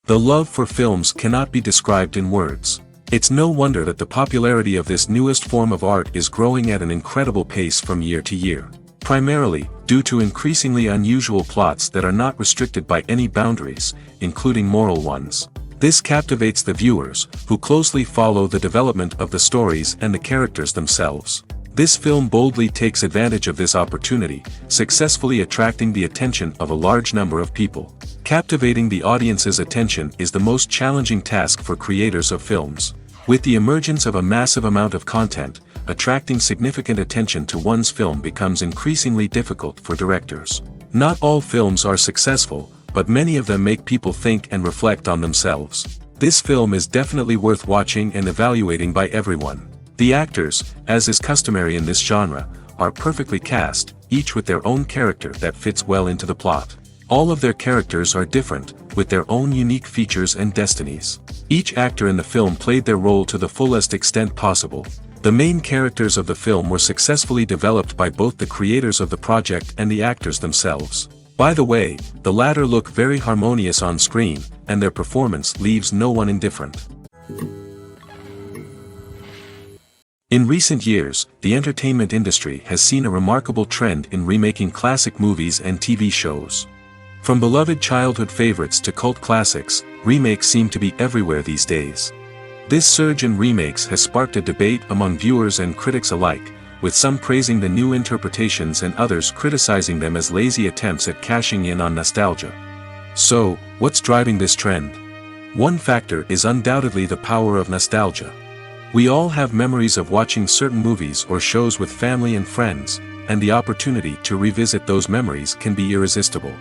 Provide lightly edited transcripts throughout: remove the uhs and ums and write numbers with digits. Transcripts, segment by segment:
The love for films cannot be described in words. It's no wonder that the popularity of this newest form of art is growing at an incredible pace from year to year, primarily due to increasingly unusual plots that are not restricted by any boundaries, including moral ones. This captivates the viewers, who closely follow the development of the stories and the characters themselves. This film boldly takes advantage of this opportunity, successfully attracting the attention of a large number of people. Captivating the audience's attention is the most challenging task for creators of films. With the emergence of a massive amount of content, attracting significant attention to one's film becomes increasingly difficult for directors. Not all films are successful, but many of them make people think and reflect on themselves. This film is definitely worth watching and evaluating by everyone. The actors, as is customary in this genre, are perfectly cast, each with their own character that fits well into the plot. All of their characters are different, with their own unique features and destinies. Each actor in the film played their role to the fullest extent possible. The main characters of the film were successfully developed by both the creators of the project and the actors themselves. By the way, the latter look very harmonious on screen, and their performance leaves no one indifferent. In recent years, the entertainment industry has seen a remarkable trend in remaking classic movies and TV shows. From beloved childhood favorites to cult classics, remakes seem to be everywhere these days. This surge in remakes has sparked a debate among viewers and critics alike, with some praising the new interpretations and others criticizing them as lazy attempts at cashing in on nostalgia. So, what's driving this trend? One factor is undoubtedly the power of nostalgia. We all have memories of watching certain movies or shows with family and friends, and the opportunity to revisit those memories can be irresistible.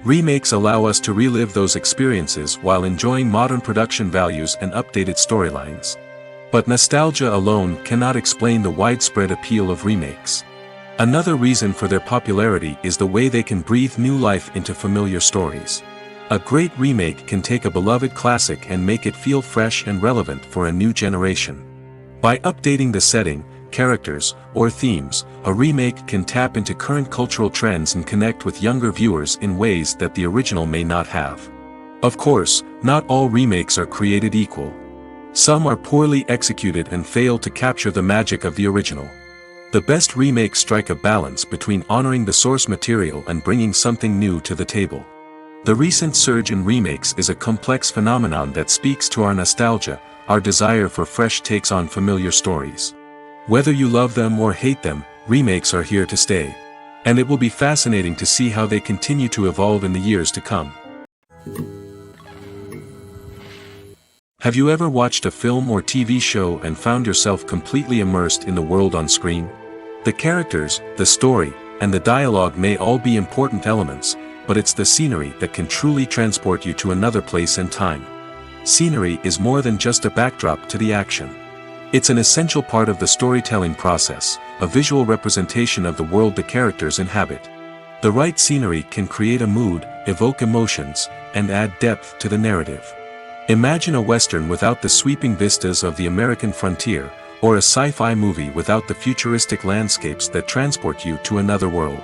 Remakes allow us to relive those experiences while enjoying modern production values and updated storylines. But nostalgia alone cannot explain the widespread appeal of remakes. Another reason for their popularity is the way they can breathe new life into familiar stories. A great remake can take a beloved classic and make it feel fresh and relevant for a new generation. By updating the setting, characters, or themes, a remake can tap into current cultural trends and connect with younger viewers in ways that the original may not have. Of course, not all remakes are created equal. Some are poorly executed and fail to capture the magic of the original. The best remakes strike a balance between honoring the source material and bringing something new to the table. The recent surge in remakes is a complex phenomenon that speaks to our nostalgia, our desire for fresh takes on familiar stories. Whether you love them or hate them, remakes are here to stay. And it will be fascinating to see how they continue to evolve in the years to come. Have you ever watched a film or TV show and found yourself completely immersed in the world on screen? The characters, the story, and the dialogue may all be important elements, but it's the scenery that can truly transport you to another place and time. Scenery is more than just a backdrop to the action. It's an essential part of the storytelling process, a visual representation of the world the characters inhabit. The right scenery can create a mood, evoke emotions, and add depth to the narrative. Imagine a Western without the sweeping vistas of the American frontier, or a sci-fi movie without the futuristic landscapes that transport you to another world.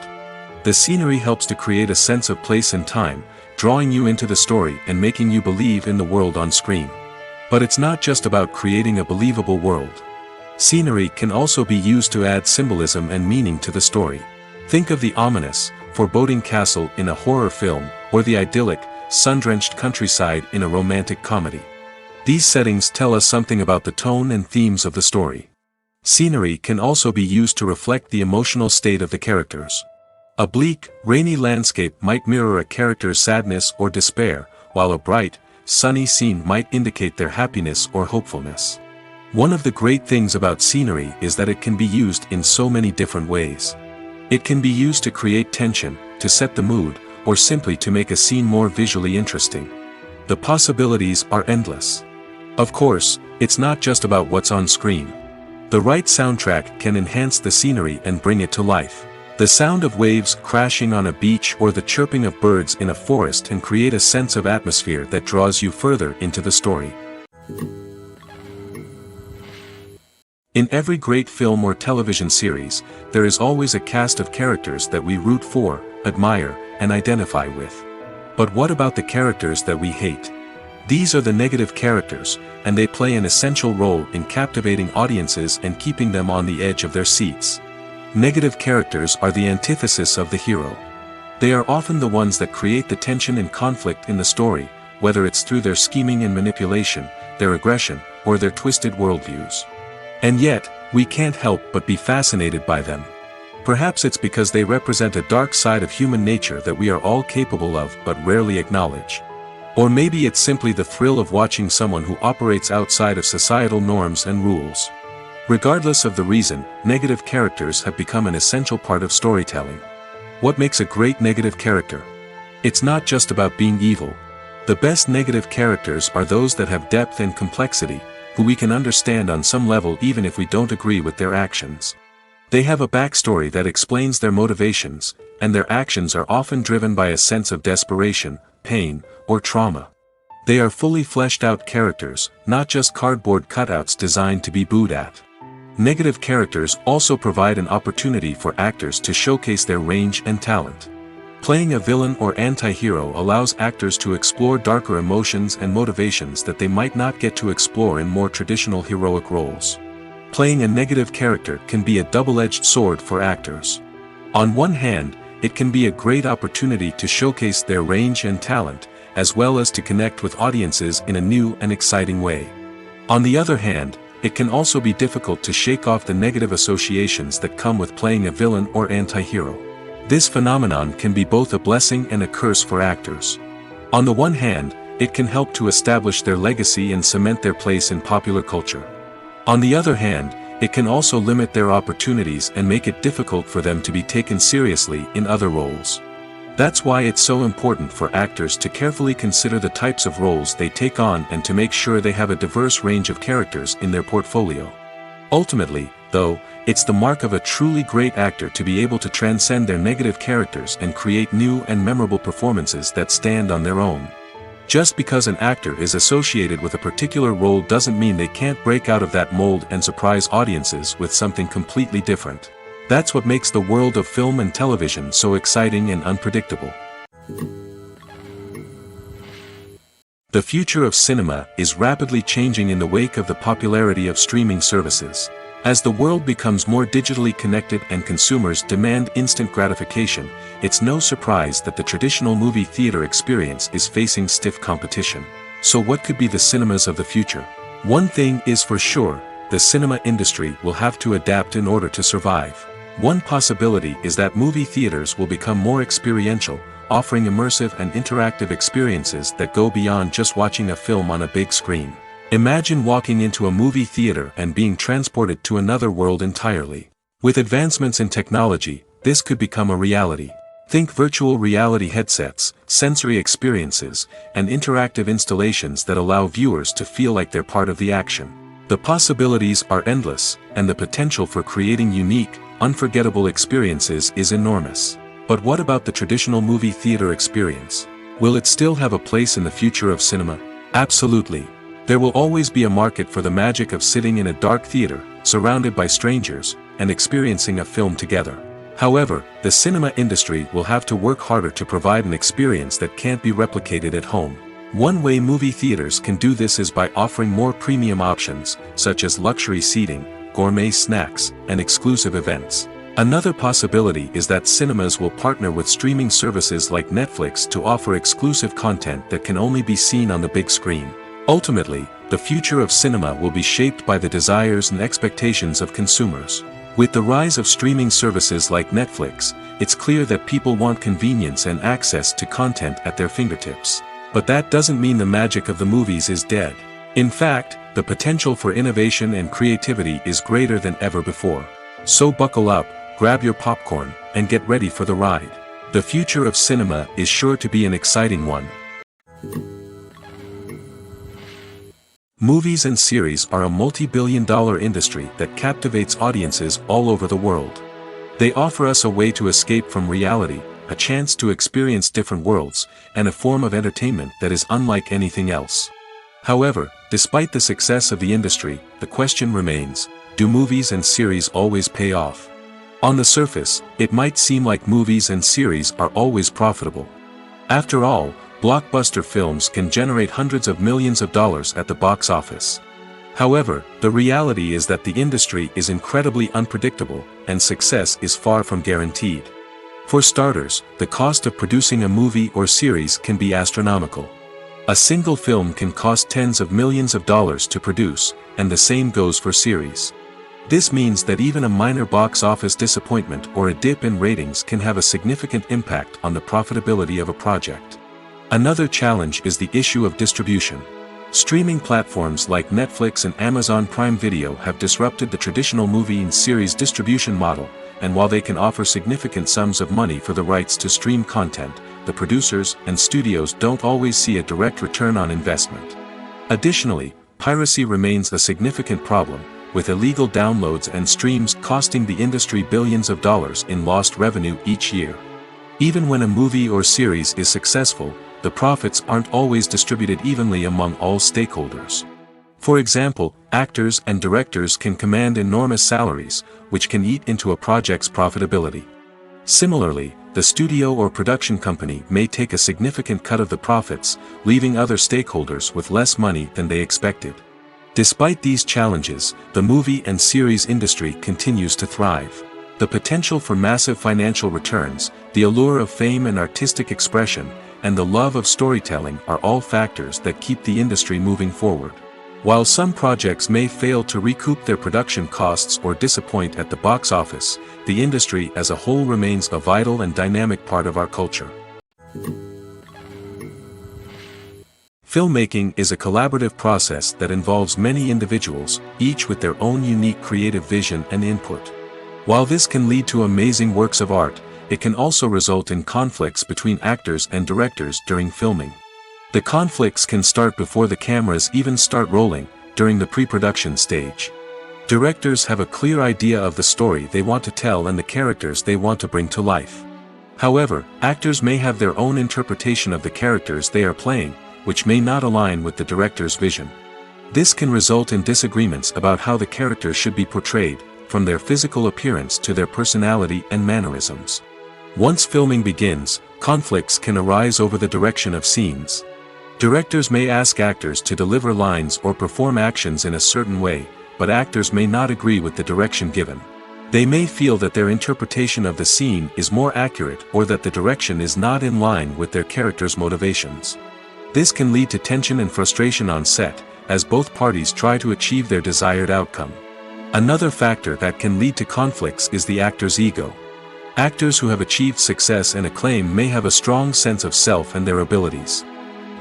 The scenery helps to create a sense of place and time, drawing you into the story and making you believe in the world on screen. But it's not just about creating a believable world. Scenery can also be used to add symbolism and meaning to the story. Think of the ominous, foreboding castle in a horror film, or the idyllic, sun-drenched countryside in a romantic comedy. These settings tell us something about the tone and themes of the story. Scenery can also be used to reflect the emotional state of the characters. A bleak, rainy landscape might mirror a character's sadness or despair, while a bright, sunny scene might indicate their happiness or hopefulness. One of the great things about scenery is that it can be used in so many different ways. It can be used to create tension, to set the mood, or simply to make a scene more visually interesting. The possibilities are endless. Of course, it's not just about what's on screen. The right soundtrack can enhance the scenery and bring it to life. The sound of waves crashing on a beach or the chirping of birds in a forest can create a sense of atmosphere that draws you further into the story. In every great film or television series, there is always a cast of characters that we root for, admire, and identify with. But what about the characters that we hate? These are the negative characters, and they play an essential role in captivating audiences and keeping them on the edge of their seats. Negative characters are the antithesis of the hero. They are often the ones that create the tension and conflict in the story, whether it's through their scheming and manipulation, their aggression, or their twisted worldviews. And yet, we can't help but be fascinated by them. Perhaps it's because they represent a dark side of human nature that we are all capable of but rarely acknowledge. Or maybe it's simply the thrill of watching someone who operates outside of societal norms and rules. Regardless of the reason, negative characters have become an essential part of storytelling. What makes a great negative character? It's not just about being evil. The best negative characters are those that have depth and complexity, who we can understand on some level even if we don't agree with their actions. They have a backstory that explains their motivations, and their actions are often driven by a sense of desperation, pain, or trauma. They are fully fleshed out characters, not just cardboard cutouts designed to be booed at. Negative characters also provide an opportunity for actors to showcase their range and talent. Playing a villain or anti-hero allows actors to explore darker emotions and motivations that they might not get to explore in more traditional heroic roles. Playing a negative character can be a double-edged sword for actors. On one hand, it can be a great opportunity to showcase their range and talent, as well as to connect with audiences in a new and exciting way. On the other hand, it can also be difficult to shake off the negative associations that come with playing a villain or anti-hero. This phenomenon can be both a blessing and a curse for actors. On the one hand, it can help to establish their legacy and cement their place in popular culture. On the other hand, it can also limit their opportunities and make it difficult for them to be taken seriously in other roles. That's why it's so important for actors to carefully consider the types of roles they take on and to make sure they have a diverse range of characters in their portfolio. Ultimately, though, it's the mark of a truly great actor to be able to transcend their negative characters and create new and memorable performances that stand on their own. Just because an actor is associated with a particular role doesn't mean they can't break out of that mold and surprise audiences with something completely different. That's what makes the world of film and television so exciting and unpredictable. The future of cinema is rapidly changing in the wake of the popularity of streaming services. As the world becomes more digitally connected and consumers demand instant gratification, it's no surprise that the traditional movie theater experience is facing stiff competition. So what could be the cinemas of the future? One thing is for sure, the cinema industry will have to adapt in order to survive. One possibility is that movie theaters will become more experiential, offering immersive and interactive experiences that go beyond just watching a film on a big screen. Imagine walking into a movie theater and being transported to another world entirely. With advancements in technology, this could become a reality. Think virtual reality headsets, sensory experiences, and interactive installations that allow viewers to feel like they're part of the action. The possibilities are endless, and the potential for creating unique, unforgettable experiences is enormous. But what about the traditional movie theater experience? Will it still have a place in the future of cinema? Absolutely. There will always be a market for the magic of sitting in a dark theater, surrounded by strangers, and experiencing a film together. However, the cinema industry will have to work harder to provide an experience that can't be replicated at home. One way movie theaters can do this is by offering more premium options, such as luxury seating, gourmet snacks, and exclusive events. Another possibility is that cinemas will partner with streaming services like Netflix to offer exclusive content that can only be seen on the big screen. Ultimately, the future of cinema will be shaped by the desires and expectations of consumers. With the rise of streaming services like Netflix, it's clear that people want convenience and access to content at their fingertips. But that doesn't mean the magic of the movies is dead. In fact, the potential for innovation and creativity is greater than ever before. So buckle up, grab your popcorn, and get ready for the ride. The future of cinema is sure to be an exciting one. Movies and series are a multi-billion-dollar industry that captivates audiences all over the world. They offer us a way to escape from reality, a chance to experience different worlds, and a form of entertainment that is unlike anything else. However, despite the success of the industry, the question remains, do movies and series always pay off? On the surface, it might seem like movies and series are always profitable. After all, blockbuster films can generate hundreds of millions of dollars at the box office. However, the reality is that the industry is incredibly unpredictable, and success is far from guaranteed. For starters, the cost of producing a movie or series can be astronomical. A single film can cost tens of millions of dollars to produce, and the same goes for series. This means that even a minor box office disappointment or a dip in ratings can have a significant impact on the profitability of a project. Another challenge is the issue of distribution. Streaming platforms like Netflix and Amazon Prime Video have disrupted the traditional movie and series distribution model, and while they can offer significant sums of money for the rights to stream content, the producers and studios don't always see a direct return on investment. Additionally, piracy remains a significant problem, with illegal downloads and streams costing the industry billions of dollars in lost revenue each year. Even when a movie or series is successful, the profits aren't always distributed evenly among all stakeholders. For example, actors and directors can command enormous salaries, which can eat into a project's profitability. Similarly, the studio or production company may take a significant cut of the profits, leaving other stakeholders with less money than they expected. Despite these challenges, the movie and series industry continues to thrive. The potential for massive financial returns, the allure of fame and artistic expression, and the love of storytelling are all factors that keep the industry moving forward. While some projects may fail to recoup their production costs or disappoint at the box office, the industry as a whole remains a vital and dynamic part of our culture. Filmmaking is a collaborative process that involves many individuals, each with their own unique creative vision and input. While this can lead to amazing works of art, it can also result in conflicts between actors and directors during filming. The conflicts can start before the cameras even start rolling, during the pre-production stage. Directors have a clear idea of the story they want to tell and the characters they want to bring to life. However, actors may have their own interpretation of the characters they are playing, which may not align with the director's vision. This can result in disagreements about how the characters should be portrayed, from their physical appearance to their personality and mannerisms. Once filming begins, conflicts can arise over the direction of scenes. Directors may ask actors to deliver lines or perform actions in a certain way, but actors may not agree with the direction given. They may feel that their interpretation of the scene is more accurate or that the direction is not in line with their character's motivations. This can lead to tension and frustration on set, as both parties try to achieve their desired outcome. Another factor that can lead to conflicts is the actor's ego. Actors who have achieved success and acclaim may have a strong sense of self and their abilities.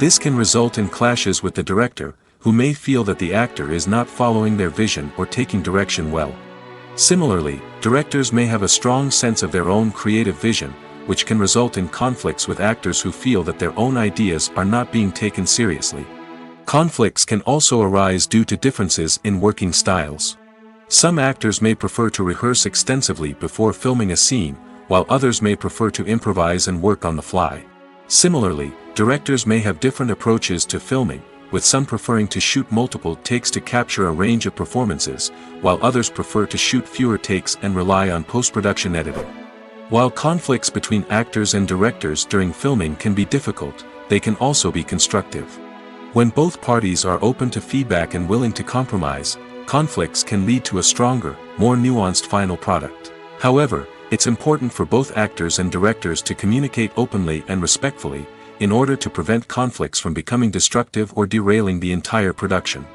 This can result in clashes with the director, who may feel that the actor is not following their vision or taking direction well. Similarly, directors may have a strong sense of their own creative vision, which can result in conflicts with actors who feel that their own ideas are not being taken seriously. Conflicts can also arise due to differences in working styles. Some actors may prefer to rehearse extensively before filming a scene, while others may prefer to improvise and work on the fly. Similarly, directors may have different approaches to filming, with some preferring to shoot multiple takes to capture a range of performances, while others prefer to shoot fewer takes and rely on post-production editing. While conflicts between actors and directors during filming can be difficult, they can also be constructive. When both parties are open to feedback and willing to compromise, conflicts can lead to a stronger, more nuanced final product. However, it's important for both actors and directors to communicate openly and respectfully, in order to prevent conflicts from becoming destructive or derailing the entire production.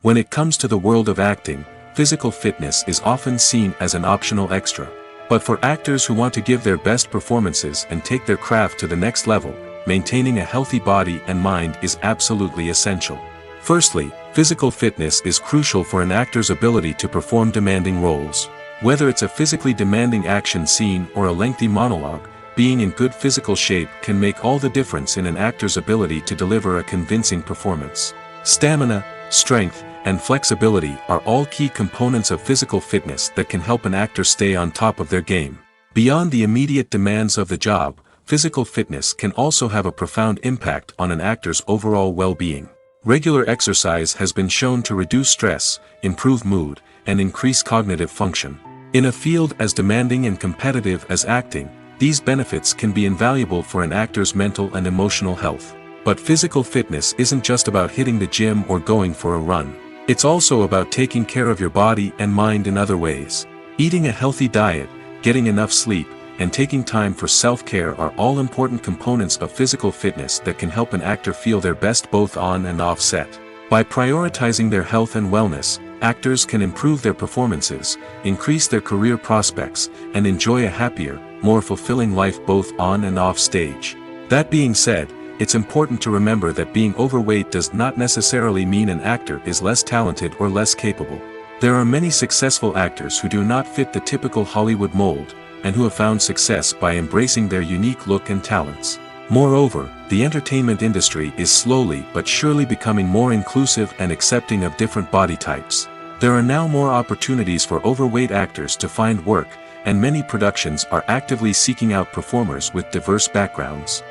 When it comes to the world of acting, physical fitness is often seen as an optional extra. But for actors who want to give their best performances and take their craft to the next level, maintaining a healthy body and mind is absolutely essential. Firstly, physical fitness is crucial for an actor's ability to perform demanding roles. Whether it's a physically demanding action scene or a lengthy monologue, being in good physical shape can make all the difference in an actor's ability to deliver a convincing performance. Stamina, strength, and flexibility are all key components of physical fitness that can help an actor stay on top of their game. Beyond the immediate demands of the job, physical fitness can also have a profound impact on an actor's overall well-being. Regular exercise has been shown to reduce stress, improve mood, and increase cognitive function. In a field as demanding and competitive as acting, These benefits can be invaluable for an actor's mental and emotional health. But physical fitness isn't just about hitting the gym or going for a run. It's also about taking care of your body and mind in other ways. Eating a healthy diet, getting enough sleep, and taking time for self-care are all important components of physical fitness that can help an actor feel their best both on and off set. By prioritizing their health and wellness, actors can improve their performances, increase their career prospects, and enjoy a happier, more fulfilling life both on and off stage. That being said, it's important to remember that being overweight does not necessarily mean an actor is less talented or less capable. There are many successful actors who do not fit the typical Hollywood mold, and who have found success by embracing their unique look and talents. Moreover, the entertainment industry is slowly but surely becoming more inclusive and accepting of different body types. There are now more opportunities for overweight actors to find work, and many productions are actively seeking out performers with diverse backgrounds.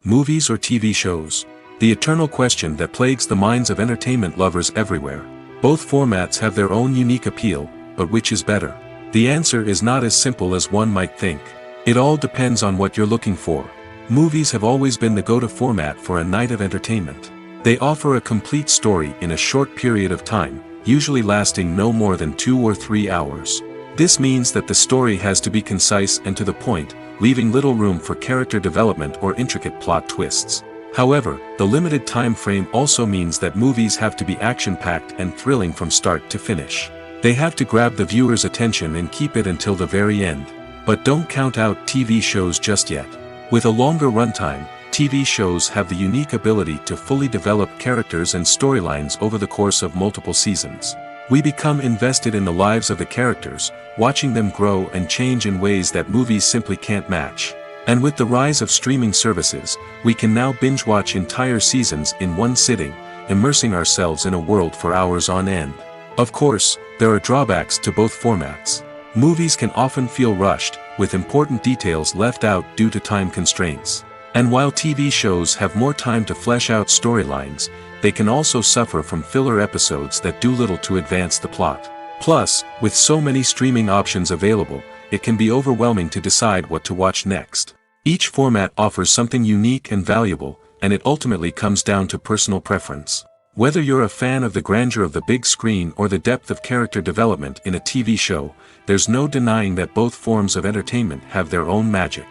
Movies or TV shows? The eternal question that plagues the minds of entertainment lovers everywhere. Both formats have their own unique appeal, but which is better? The answer is not as simple as one might think. It all depends on what you're looking for. Movies have always been the go-to format for a night of entertainment. They offer a complete story in a short period of time, usually lasting no more than 2 or 3 hours. This means that the story has to be concise and to the point, leaving little room for character development or intricate plot twists. However, the limited time frame also means that movies have to be action-packed and thrilling from start to finish. They have to grab the viewer's attention and keep it until the very end. But don't count out TV shows just yet. With a longer runtime, TV shows have the unique ability to fully develop characters and storylines over the course of multiple seasons. We become invested in the lives of the characters, watching them grow and change in ways that movies simply can't match. And with the rise of streaming services, we can now binge-watch entire seasons in one sitting, immersing ourselves in a world for hours on end. Of course, there are drawbacks to both formats. Movies can often feel rushed, with important details left out due to time constraints. And while TV shows have more time to flesh out storylines, they can also suffer from filler episodes that do little to advance the plot. Plus, with so many streaming options available, it can be overwhelming to decide what to watch next. Each format offers something unique and valuable, and it ultimately comes down to personal preference. Whether you're a fan of the grandeur of the big screen or the depth of character development in a TV show, there's no denying that both forms of entertainment have their own magic.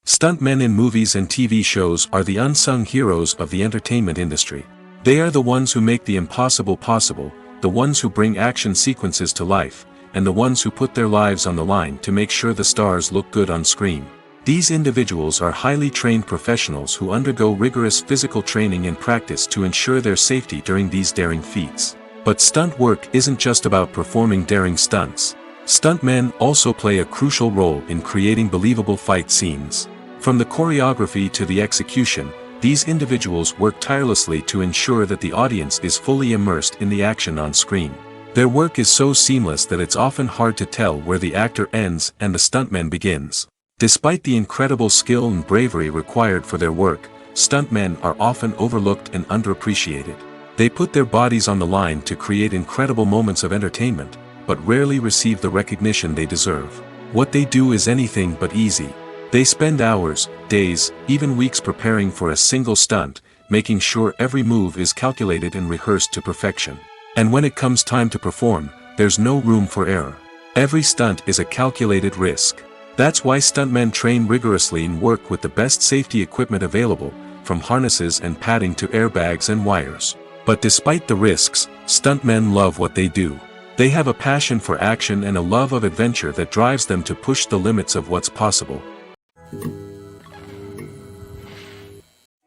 Stuntmen in movies and TV shows are the unsung heroes of the entertainment industry. They are the ones who make the impossible possible, the ones who bring action sequences to life, and the ones who put their lives on the line to make sure the stars look good on screen. These individuals are highly trained professionals who undergo rigorous physical training and practice to ensure their safety during these daring feats. But stunt work isn't just about performing daring stunts. Stuntmen also play a crucial role in creating believable fight scenes. From the choreography to the execution, these individuals work tirelessly to ensure that the audience is fully immersed in the action on screen. Their work is so seamless that it's often hard to tell where the actor ends and the stuntman begins. Despite the incredible skill and bravery required for their work, stuntmen are often overlooked and underappreciated. They put their bodies on the line to create incredible moments of entertainment, but rarely receive the recognition they deserve. What they do is anything but easy. They spend hours, days, even weeks preparing for a single stunt, making sure every move is calculated and rehearsed to perfection. And when it comes time to perform, there's no room for error. Every stunt is a calculated risk. That's why stuntmen train rigorously and work with the best safety equipment available, from harnesses and padding to airbags and wires. But despite the risks, stuntmen love what they do. They have a passion for action and a love of adventure that drives them to push the limits of what's possible.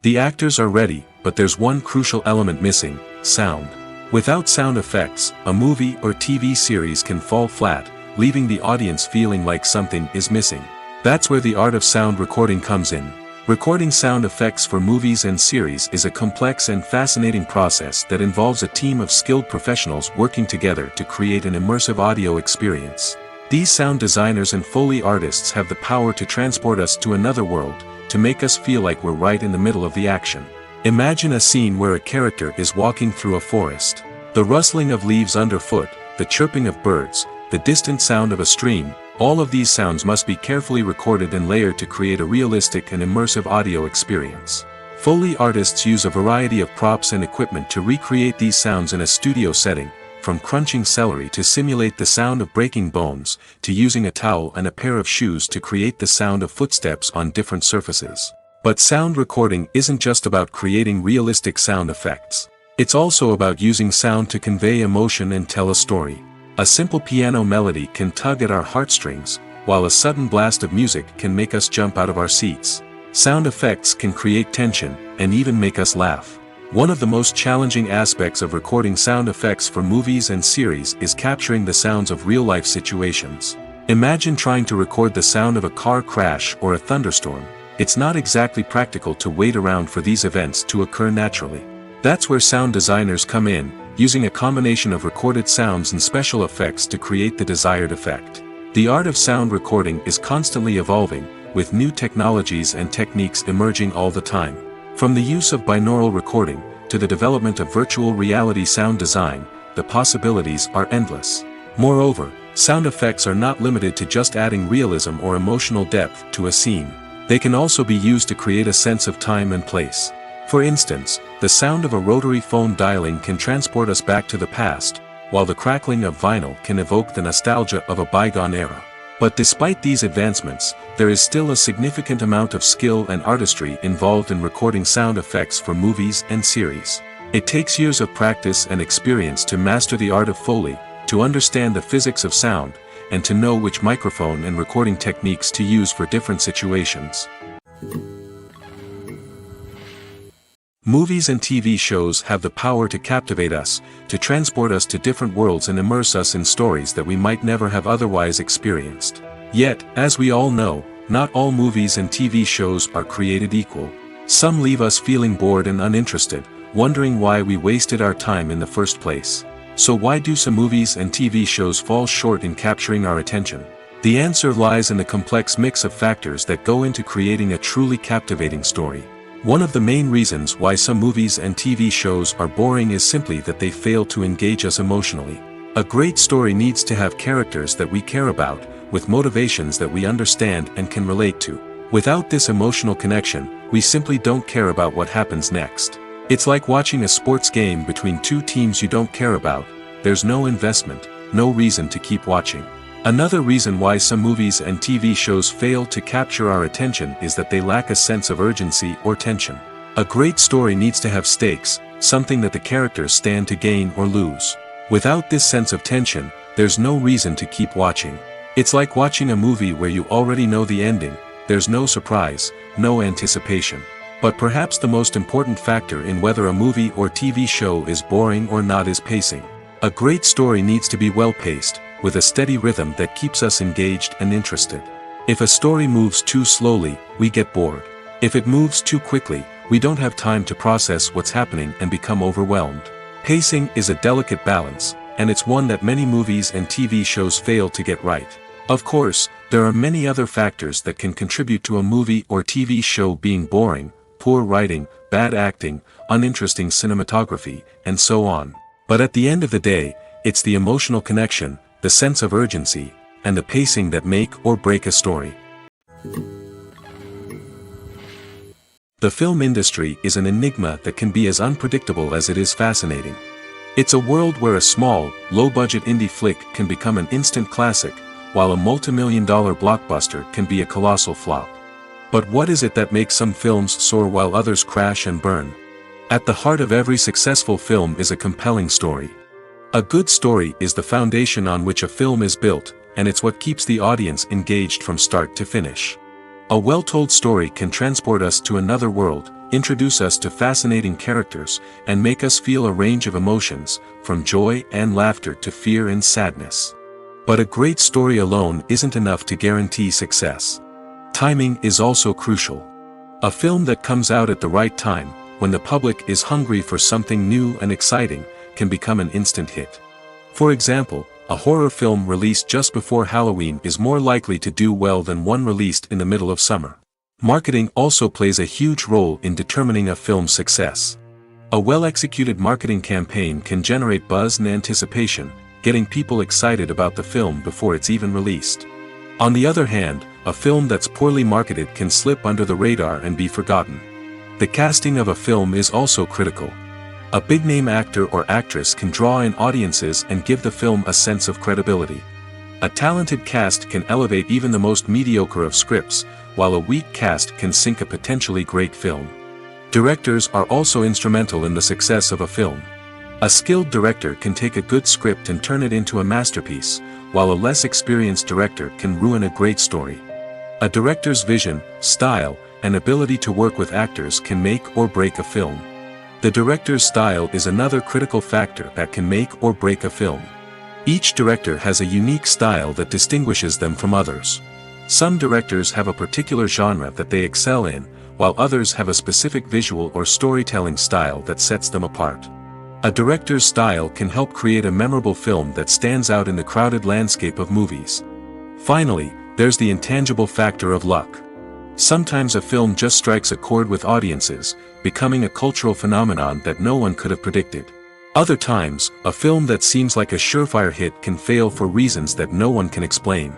The actors are ready, but there's one crucial element missing: sound. Without sound effects, a movie or TV series can fall flat, leaving the audience feeling like something is missing. That's where the art of sound recording comes in. Recording sound effects for movies and series is a complex and fascinating process that involves a team of skilled professionals working together to create an immersive audio experience. These sound designers and Foley artists have the power to transport us to another world, to make us feel like we're right in the middle of the action. Imagine a scene where a character is walking through a forest. The rustling of leaves underfoot, the chirping of birds, the distant sound of a stream. All of these sounds must be carefully recorded and layered to create a realistic and immersive audio experience. Foley artists use a variety of props and equipment to recreate these sounds in a studio setting, from crunching celery to simulate the sound of breaking bones, to using a towel and a pair of shoes to create the sound of footsteps on different surfaces. But sound recording isn't just about creating realistic sound effects. It's also about using sound to convey emotion and tell a story. A simple piano melody can tug at our heartstrings, while a sudden blast of music can make us jump out of our seats. Sound effects can create tension, and even make us laugh. One of the most challenging aspects of recording sound effects for movies and series is capturing the sounds of real-life situations. Imagine trying to record the sound of a car crash or a thunderstorm. It's not exactly practical to wait around for these events to occur naturally. That's where sound designers come in, using a combination of recorded sounds and special effects to create the desired effect. The art of sound recording is constantly evolving, with new technologies and techniques emerging all the time. From the use of binaural recording, to the development of virtual reality sound design, the possibilities are endless. Moreover, sound effects are not limited to just adding realism or emotional depth to a scene. They can also be used to create a sense of time and place. For instance, the sound of a rotary phone dialing can transport us back to the past, while the crackling of vinyl can evoke the nostalgia of a bygone era. But despite these advancements, there is still a significant amount of skill and artistry involved in recording sound effects for movies and series. It takes years of practice and experience to master the art of Foley, to understand the physics of sound, and to know which microphone and recording techniques to use for different situations. Movies and TV shows have the power to captivate us, to transport us to different worlds and immerse us in stories that we might never have otherwise experienced. Yet, as we all know, not all movies and TV shows are created equal. Some leave us feeling bored and uninterested, wondering why we wasted our time in the first place. So why do some movies and TV shows fall short in capturing our attention? The answer lies in the complex mix of factors that go into creating a truly captivating story. One of the main reasons why some movies and TV shows are boring is simply that they fail to engage us emotionally. A great story needs to have characters that we care about, with motivations that we understand and can relate to. Without this emotional connection, we simply don't care about what happens next. It's like watching a sports game between two teams you don't care about. There's no investment, no reason to keep watching. Another reason why some movies and TV shows fail to capture our attention is that they lack a sense of urgency or tension. A great story needs to have stakes, something that the characters stand to gain or lose. Without this sense of tension, there's no reason to keep watching. It's like watching a movie where you already know the ending. There's no surprise, no anticipation. But perhaps the most important factor in whether a movie or TV show is boring or not is pacing. A great story needs to be well-paced, with a steady rhythm that keeps us engaged and interested. If a story moves too slowly, we get bored. If it moves too quickly, we don't have time to process what's happening and become overwhelmed. Pacing is a delicate balance, and it's one that many movies and TV shows fail to get right. Of course, there are many other factors that can contribute to a movie or TV show being boring: poor writing, bad acting, uninteresting cinematography, and so on. But at the end of the day, it's the emotional connection, the sense of urgency, and the pacing that make or break a story. The film industry is an enigma that can be as unpredictable as it is fascinating. It's a world where a small, low-budget indie flick can become an instant classic, while a multi-million-dollar blockbuster can be a colossal flop. But what is it that makes some films soar while others crash and burn? At the heart of every successful film is a compelling story. A good story is the foundation on which a film is built, and it's what keeps the audience engaged from start to finish. A well-told story can transport us to another world, introduce us to fascinating characters, and make us feel a range of emotions, from joy and laughter to fear and sadness. But a great story alone isn't enough to guarantee success. Timing is also crucial. A film that comes out at the right time, when the public is hungry for something new and exciting, can become an instant hit. For example, a horror film released just before Halloween is more likely to do well than one released in the middle of summer. Marketing also plays a huge role in determining a film's success. A well-executed marketing campaign can generate buzz and anticipation, getting people excited about the film before it's even released. On the other hand, a film that's poorly marketed can slip under the radar and be forgotten. The casting of a film is also critical. A big-name actor or actress can draw in audiences and give the film a sense of credibility. A talented cast can elevate even the most mediocre of scripts, while a weak cast can sink a potentially great film. Directors are also instrumental in the success of a film. A skilled director can take a good script and turn it into a masterpiece, while a less experienced director can ruin a great story. A director's vision, style, and ability to work with actors can make or break a film. The director's style is another critical factor that can make or break a film. Each director has a unique style that distinguishes them from others. Some directors have a particular genre that they excel in, while others have a specific visual or storytelling style that sets them apart. A director's style can help create a memorable film that stands out in the crowded landscape of movies. Finally, there's the intangible factor of luck. Sometimes a film just strikes a chord with audiences, becoming a cultural phenomenon that no one could have predicted. Other times, a film that seems like a surefire hit can fail for reasons that no one can explain.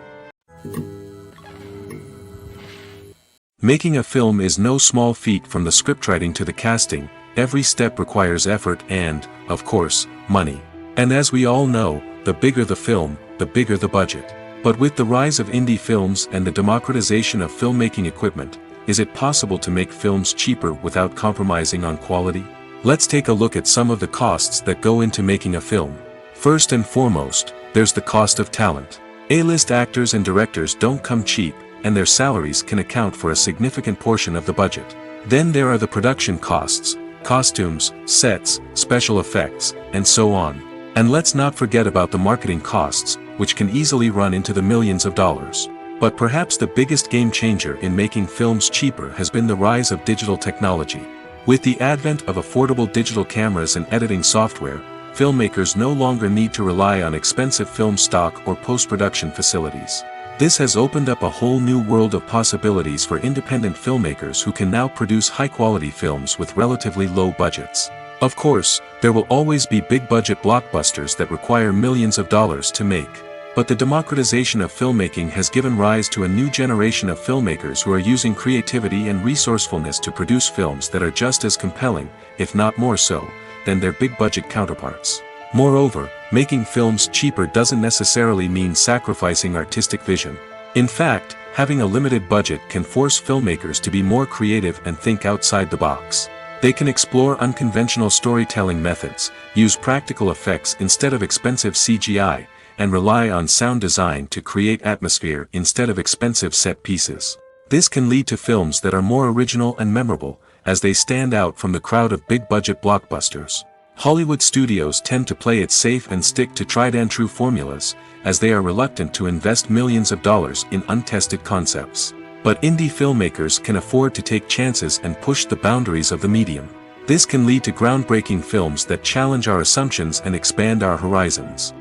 Making a film is no small feat. From the scriptwriting to the casting, every step requires effort and, of course, money. And as we all know, the bigger the film, the bigger the budget. But with the rise of indie films and the democratization of filmmaking equipment, is it possible to make films cheaper without compromising on quality? Let's take a look at some of the costs that go into making a film. First and foremost, there's the cost of talent. A-list actors and directors don't come cheap, and their salaries can account for a significant portion of the budget. Then there are the production costs, costumes, sets, special effects, and so on. And let's not forget about the marketing costs, which can easily run into the millions of dollars. But perhaps the biggest game changer in making films cheaper has been the rise of digital technology. With the advent of affordable digital cameras and editing software, filmmakers no longer need to rely on expensive film stock or post-production facilities. This has opened up a whole new world of possibilities for independent filmmakers who can now produce high-quality films with relatively low budgets. Of course, there will always be big-budget blockbusters that require millions of dollars to make. But the democratization of filmmaking has given rise to a new generation of filmmakers who are using creativity and resourcefulness to produce films that are just as compelling, if not more so, than their big-budget counterparts. Moreover, making films cheaper doesn't necessarily mean sacrificing artistic vision. In fact, having a limited budget can force filmmakers to be more creative and think outside the box. They can explore unconventional storytelling methods, use practical effects instead of expensive CGI, and rely on sound design to create atmosphere instead of expensive set pieces. This can lead to films that are more original and memorable, as they stand out from the crowd of big-budget blockbusters. Hollywood studios tend to play it safe and stick to tried-and-true formulas, as they are reluctant to invest millions of dollars in untested concepts. But indie filmmakers can afford to take chances and push the boundaries of the medium. This can lead to groundbreaking films that challenge our assumptions and expand our horizons.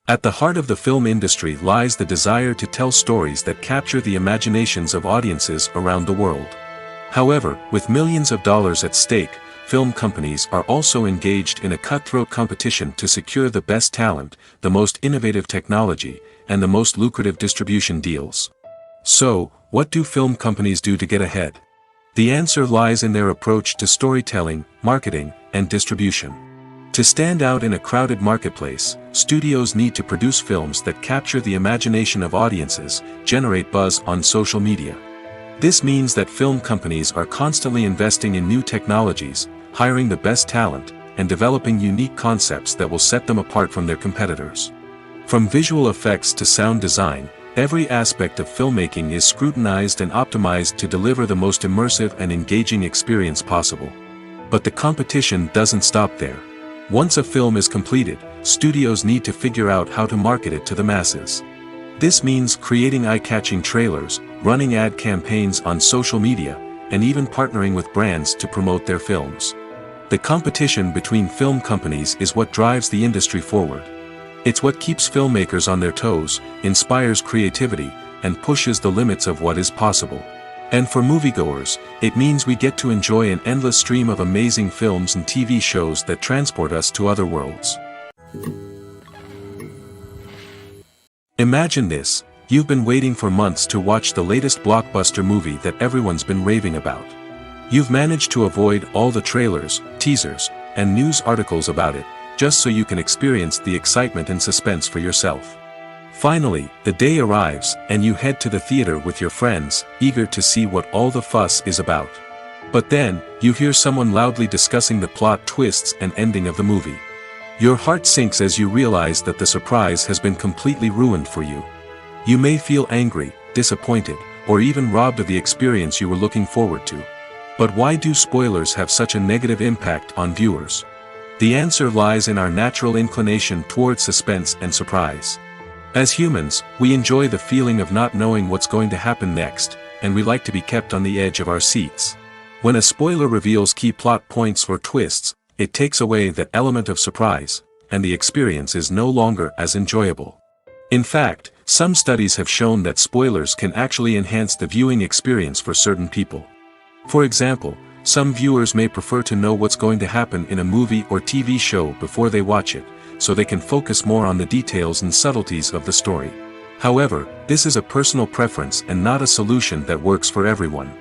At the heart of the film industry lies the desire to tell stories that capture the imaginations of audiences around the world. However, with millions of dollars at stake, film companies are also engaged in a cutthroat competition to secure the best talent, the most innovative technology, and the most lucrative distribution deals. So, what do film companies do to get ahead? The answer lies in their approach to storytelling, marketing, and distribution. To stand out in a crowded marketplace, studios need to produce films that capture the imagination of audiences, generate buzz on social media. This means that film companies are constantly investing in new technologies, hiring the best talent, and developing unique concepts that will set them apart from their competitors. From visual effects to sound design, every aspect of filmmaking is scrutinized and optimized to deliver the most immersive and engaging experience possible. But the competition doesn't stop there. Once a film is completed, studios need to figure out how to market it to the masses. This means creating eye-catching trailers, running ad campaigns on social media, and even partnering with brands to promote their films. The competition between film companies is what drives the industry forward. It's what keeps filmmakers on their toes, inspires creativity, and pushes the limits of what is possible. And for moviegoers, it means we get to enjoy an endless stream of amazing films and TV shows that transport us to other worlds. Imagine this, you've been waiting for months to watch the latest blockbuster movie that everyone's been raving about. You've managed to avoid all the trailers, teasers, and news articles about it, just so you can experience the excitement and suspense for yourself. Finally, the day arrives, and you head to the theater with your friends, eager to see what all the fuss is about. But then, you hear someone loudly discussing the plot twists and ending of the movie. Your heart sinks as you realize that the surprise has been completely ruined for you. You may feel angry, disappointed, or even robbed of the experience you were looking forward to. But why do spoilers have such a negative impact on viewers? The answer lies in our natural inclination toward suspense and surprise. As humans, we enjoy the feeling of not knowing what's going to happen next, and we like to be kept on the edge of our seats. When a spoiler reveals key plot points or twists, it takes away that element of surprise, and the experience is no longer as enjoyable. In fact, some studies have shown that spoilers can actually enhance the viewing experience for certain people. For example, some viewers may prefer to know what's going to happen in a movie or TV show before they watch it, so they can focus more on the details and subtleties of the story. However, this is a personal preference and not a solution that works for everyone.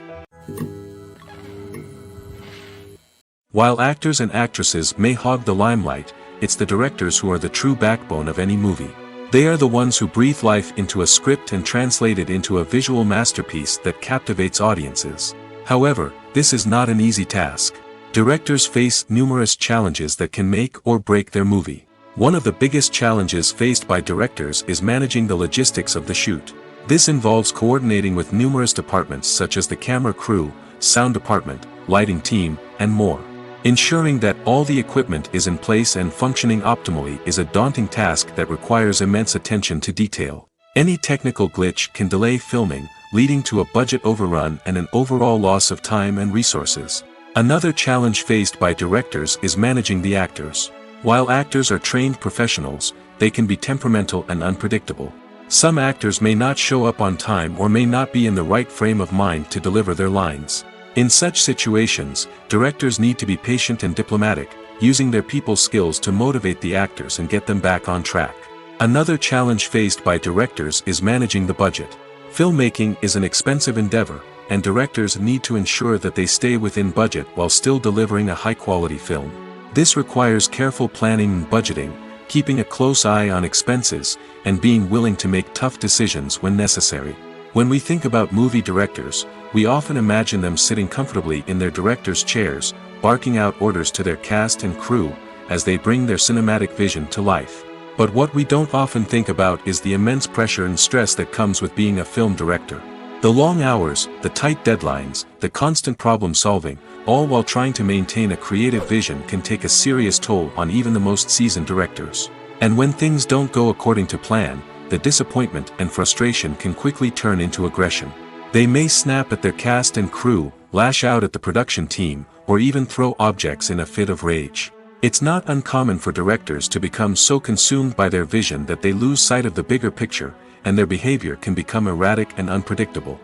While actors and actresses may hog the limelight, it's the directors who are the true backbone of any movie. They are the ones who breathe life into a script and translate it into a visual masterpiece that captivates audiences. However, this is not an easy task. Directors face numerous challenges that can make or break their movie. One of the biggest challenges faced by directors is managing the logistics of the shoot. This involves coordinating with numerous departments such as the camera crew, sound department, lighting team, and more. Ensuring that all the equipment is in place and functioning optimally is a daunting task that requires immense attention to detail. Any technical glitch can delay filming, leading to a budget overrun and an overall loss of time and resources. Another challenge faced by directors is managing the actors. While actors are trained professionals, they can be temperamental and unpredictable. Some actors may not show up on time or may not be in the right frame of mind to deliver their lines. In such situations, directors need to be patient and diplomatic, using their people skills to motivate the actors and get them back on track. Another challenge faced by directors is managing the budget. Filmmaking is an expensive endeavor, and directors need to ensure that they stay within budget while still delivering a high-quality film. This requires careful planning and budgeting, keeping a close eye on expenses, and being willing to make tough decisions when necessary. When we think about movie directors, we often imagine them sitting comfortably in their director's chairs, barking out orders to their cast and crew, as they bring their cinematic vision to life. But what we don't often think about is the immense pressure and stress that comes with being a film director. The long hours, the tight deadlines, the constant problem solving, all while trying to maintain a creative vision can take a serious toll on even the most seasoned directors. And when things don't go according to plan, the disappointment and frustration can quickly turn into aggression. They may snap at their cast and crew, lash out at the production team, or even throw objects in a fit of rage. It's not uncommon for directors to become so consumed by their vision that they lose sight of the bigger picture, and their behavior can become erratic and unpredictable.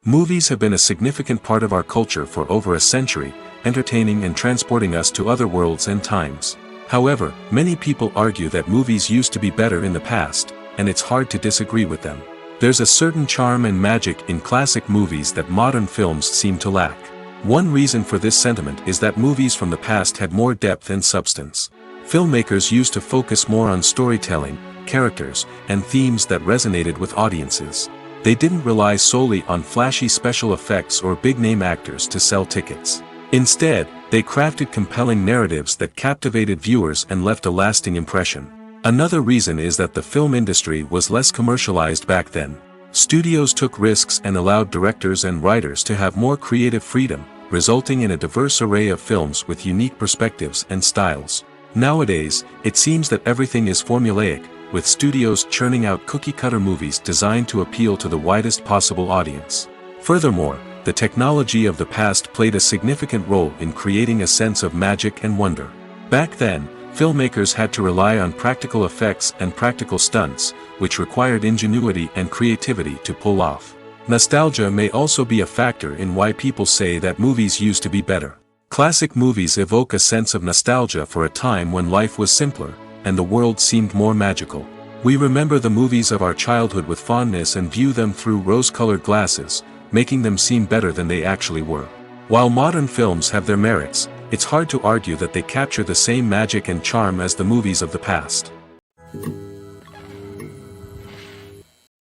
Movies have been a significant part of our culture for over a century, entertaining and transporting us to other worlds and times. However, many people argue that movies used to be better in the past, and it's hard to disagree with them. There's a certain charm and magic in classic movies that modern films seem to lack. One reason for this sentiment is that movies from the past had more depth and substance. Filmmakers used to focus more on storytelling, characters, and themes that resonated with audiences. They didn't rely solely on flashy special effects or big-name actors to sell tickets. Instead, they crafted compelling narratives that captivated viewers and left a lasting impression. Another reason is that the film industry was less commercialized back then. Studios took risks and allowed directors and writers to have more creative freedom, resulting in a diverse array of films with unique perspectives and styles. Nowadays, it seems that everything is formulaic, with studios churning out cookie-cutter movies designed to appeal to the widest possible audience. Furthermore, the technology of the past played a significant role in creating a sense of magic and wonder. Back then, filmmakers had to rely on practical effects and practical stunts, which required ingenuity and creativity to pull off. Nostalgia may also be a factor in why people say that movies used to be better. Classic movies evoke a sense of nostalgia for a time when life was simpler, and the world seemed more magical. We remember the movies of our childhood with fondness and view them through rose-colored glasses, making them seem better than they actually were. While modern films have their merits, it's hard to argue that they capture the same magic and charm as the movies of the past.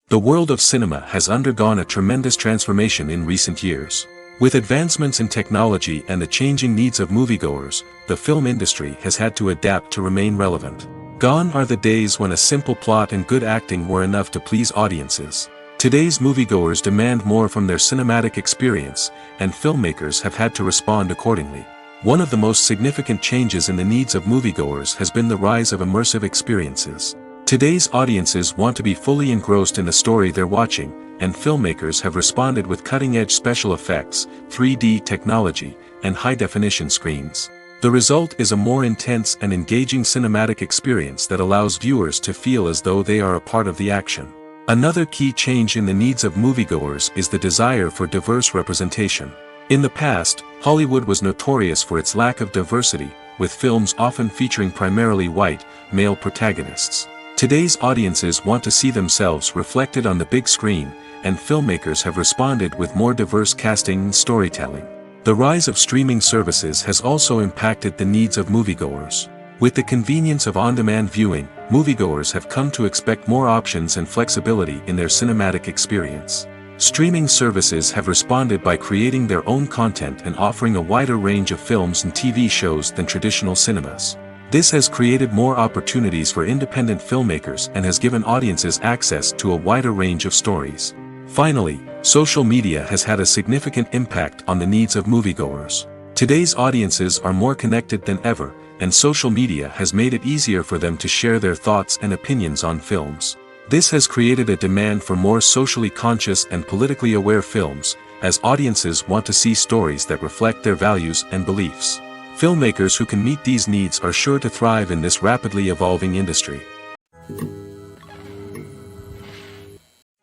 The world of cinema has undergone a tremendous transformation in recent years. With advancements in technology and the changing needs of moviegoers, the film industry has had to adapt to remain relevant. Gone are the days when a simple plot and good acting were enough to please audiences. Today's moviegoers demand more from their cinematic experience, and filmmakers have had to respond accordingly. One of the most significant changes in the needs of moviegoers has been the rise of immersive experiences. Today's audiences want to be fully engrossed in the story they're watching, and filmmakers have responded with cutting-edge special effects, 3D technology, and high-definition screens. The result is a more intense and engaging cinematic experience that allows viewers to feel as though they are a part of the action. Another key change in the needs of moviegoers is the desire for diverse representation. In the past, Hollywood was notorious for its lack of diversity, with films often featuring primarily white, male protagonists. Today's audiences want to see themselves reflected on the big screen, and filmmakers have responded with more diverse casting and storytelling. The rise of streaming services has also impacted the needs of moviegoers. With the convenience of on-demand viewing, moviegoers have come to expect more options and flexibility in their cinematic experience. Streaming services have responded by creating their own content and offering a wider range of films and TV shows than traditional cinemas. This has created more opportunities for independent filmmakers and has given audiences access to a wider range of stories. Finally, social media has had a significant impact on the needs of moviegoers. Today's audiences are more connected than ever, and social media has made it easier for them to share their thoughts and opinions on films. This has created a demand for more socially conscious and politically aware films, as audiences want to see stories that reflect their values and beliefs. Filmmakers who can meet these needs are sure to thrive in this rapidly evolving industry.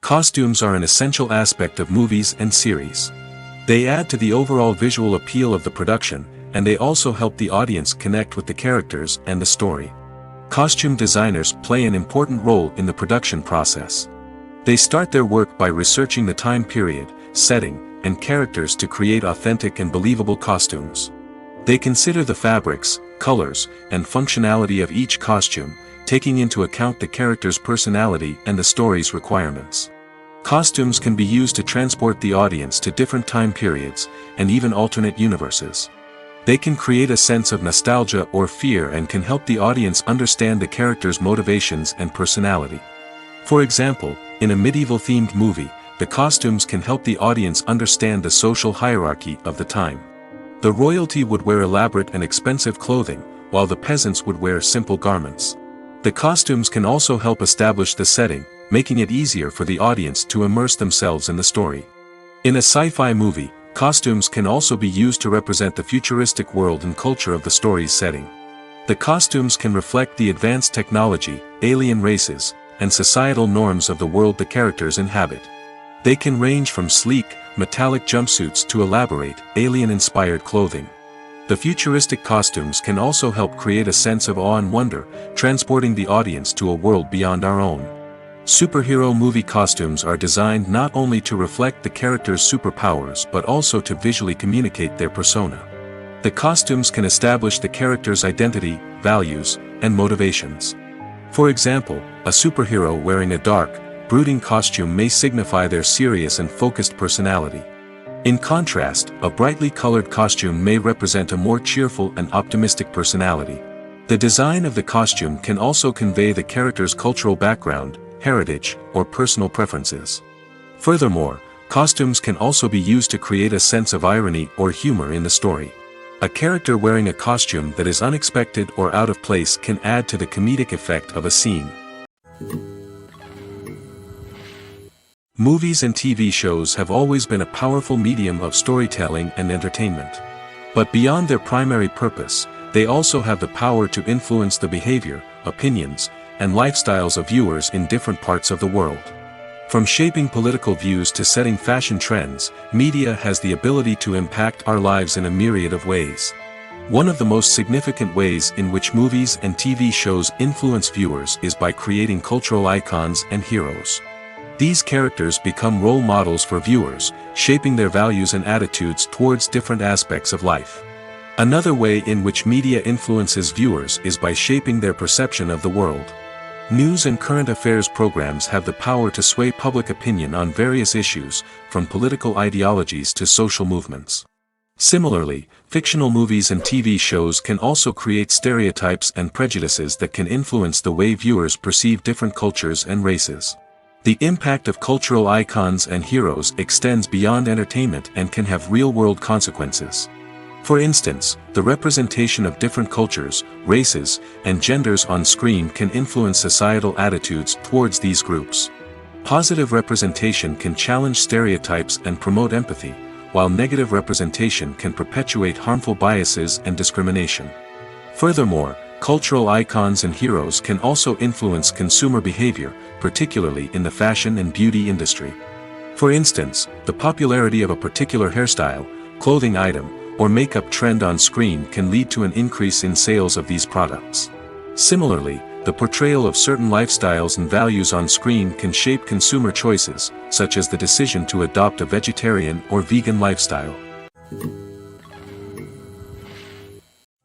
Costumes are an essential aspect of movies and series. They add to the overall visual appeal of the production, and they also help the audience connect with the characters and the story. Costume designers play an important role in the production process. They start their work by researching the time period, setting, and characters to create authentic and believable costumes. They consider the fabrics, colors, and functionality of each costume, taking into account the character's personality and the story's requirements. Costumes can be used to transport the audience to different time periods, and even alternate universes. They can create a sense of nostalgia or fear and can help the audience understand the character's motivations and personality. For example, in a medieval-themed movie, the costumes can help the audience understand the social hierarchy of the time. The royalty would wear elaborate and expensive clothing, while the peasants would wear simple garments. The costumes can also help establish the setting, making it easier for the audience to immerse themselves in the story. In a sci-fi movie, costumes can also be used to represent the futuristic world and culture of the story's setting. The costumes can reflect the advanced technology, alien races, and societal norms of the world the characters inhabit. They can range from sleek, metallic jumpsuits to elaborate, alien-inspired clothing. The futuristic costumes can also help create a sense of awe and wonder, transporting the audience to a world beyond our own. Superhero movie costumes are designed not only to reflect the character's superpowers but also to visually communicate their persona. The costumes can establish the character's identity, values, and motivations. For example, a superhero wearing a dark, brooding costume may signify their serious and focused personality. In contrast, a brightly colored costume may represent a more cheerful and optimistic personality. The design of the costume can also convey the character's cultural background, heritage, or personal preferences. Furthermore, costumes can also be used to create a sense of irony or humor in the story. A character wearing a costume that is unexpected or out of place can add to the comedic effect of a scene. Movies and TV shows have always been a powerful medium of storytelling and entertainment. But beyond their primary purpose, they also have the power to influence the behavior, opinions, and lifestyles of viewers in different parts of the world. From shaping political views to setting fashion trends, media has the ability to impact our lives in a myriad of ways. One of the most significant ways in which movies and TV shows influence viewers is by creating cultural icons and heroes. These characters become role models for viewers, shaping their values and attitudes towards different aspects of life. Another way in which media influences viewers is by shaping their perception of the world. News and current affairs programs have the power to sway public opinion on various issues, from political ideologies to social movements. Similarly, fictional movies and TV shows can also create stereotypes and prejudices that can influence the way viewers perceive different cultures and races. The impact of cultural icons and heroes extends beyond entertainment and can have real-world consequences. For instance, the representation of different cultures, races, and genders on screen can influence societal attitudes towards these groups. Positive representation can challenge stereotypes and promote empathy, while negative representation can perpetuate harmful biases and discrimination. Furthermore, cultural icons and heroes can also influence consumer behavior, particularly in the fashion and beauty industry. For instance, the popularity of a particular hairstyle, clothing item, or makeup trend on screen can lead to an increase in sales of these products. Similarly, the portrayal of certain lifestyles and values on screen can shape consumer choices, such as the decision to adopt a vegetarian or vegan lifestyle.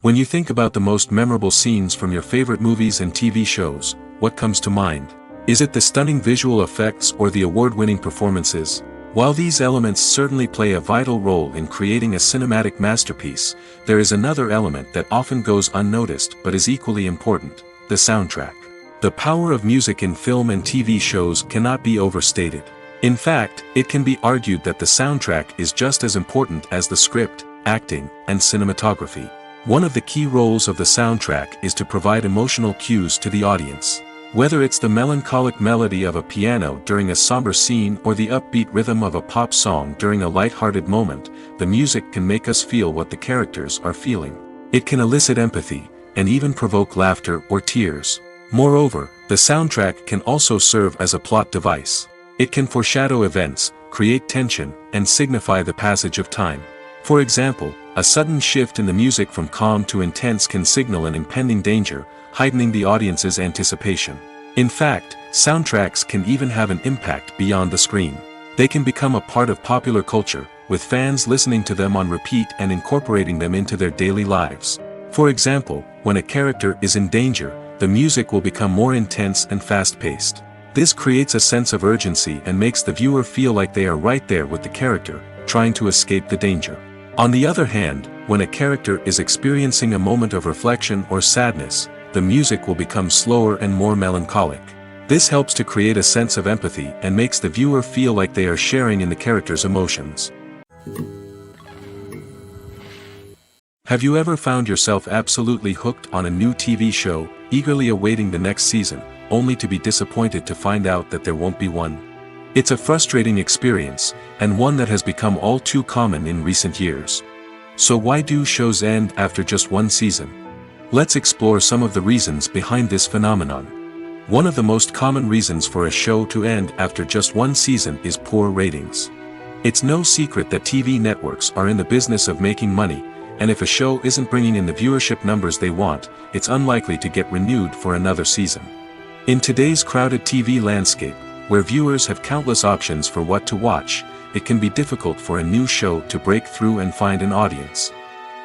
When you think about the most memorable scenes from your favorite movies and TV shows, what comes to mind? Is it the stunning visual effects or the award-winning performances? While these elements certainly play a vital role in creating a cinematic masterpiece, there is another element that often goes unnoticed but is equally important: the soundtrack. The power of music in film and TV shows cannot be overstated. In fact, it can be argued that the soundtrack is just as important as the script, acting, and cinematography. One of the key roles of the soundtrack is to provide emotional cues to the audience. Whether it's the melancholic melody of a piano during a somber scene or the upbeat rhythm of a pop song during a light-hearted moment, the music can make us feel what the characters are feeling. It can elicit empathy, and even provoke laughter or tears. Moreover, the soundtrack can also serve as a plot device. It can foreshadow events, create tension, and signify the passage of time. For example, a sudden shift in the music from calm to intense can signal an impending danger, heightening the audience's anticipation. In fact, soundtracks can even have an impact beyond the screen. They can become a part of popular culture, with fans listening to them on repeat and incorporating them into their daily lives. For example, when a character is in danger, the music will become more intense and fast-paced. This creates a sense of urgency and makes the viewer feel like they are right there with the character, trying to escape the danger. On the other hand, when a character is experiencing a moment of reflection or sadness, the music will become slower and more melancholic. This helps to create a sense of empathy and makes the viewer feel like they are sharing in the character's emotions. Have you ever found yourself absolutely hooked on a new TV show, eagerly awaiting the next season, only to be disappointed to find out that there won't be one? It's a frustrating experience, and one that has become all too common in recent years. So why do shows end after just one season? Let's explore some of the reasons behind this phenomenon. One of the most common reasons for a show to end after just one season is poor ratings. It's no secret that TV networks are in the business of making money, and if a show isn't bringing in the viewership numbers they want, it's unlikely to get renewed for another season. In today's crowded TV landscape, where viewers have countless options for what to watch, it can be difficult for a new show to break through and find an audience.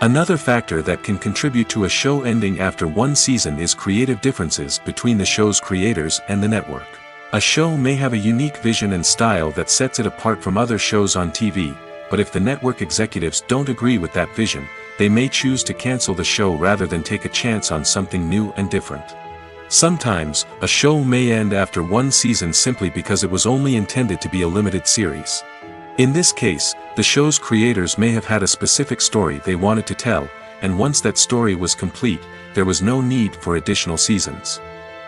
Another factor that can contribute to a show ending after one season is creative differences between the show's creators and the network. A show may have a unique vision and style that sets it apart from other shows on TV, but if the network executives don't agree with that vision, they may choose to cancel the show rather than take a chance on something new and different. Sometimes, a show may end after one season simply because it was only intended to be a limited series. In this case, the show's creators may have had a specific story they wanted to tell, and once that story was complete, there was no need for additional seasons.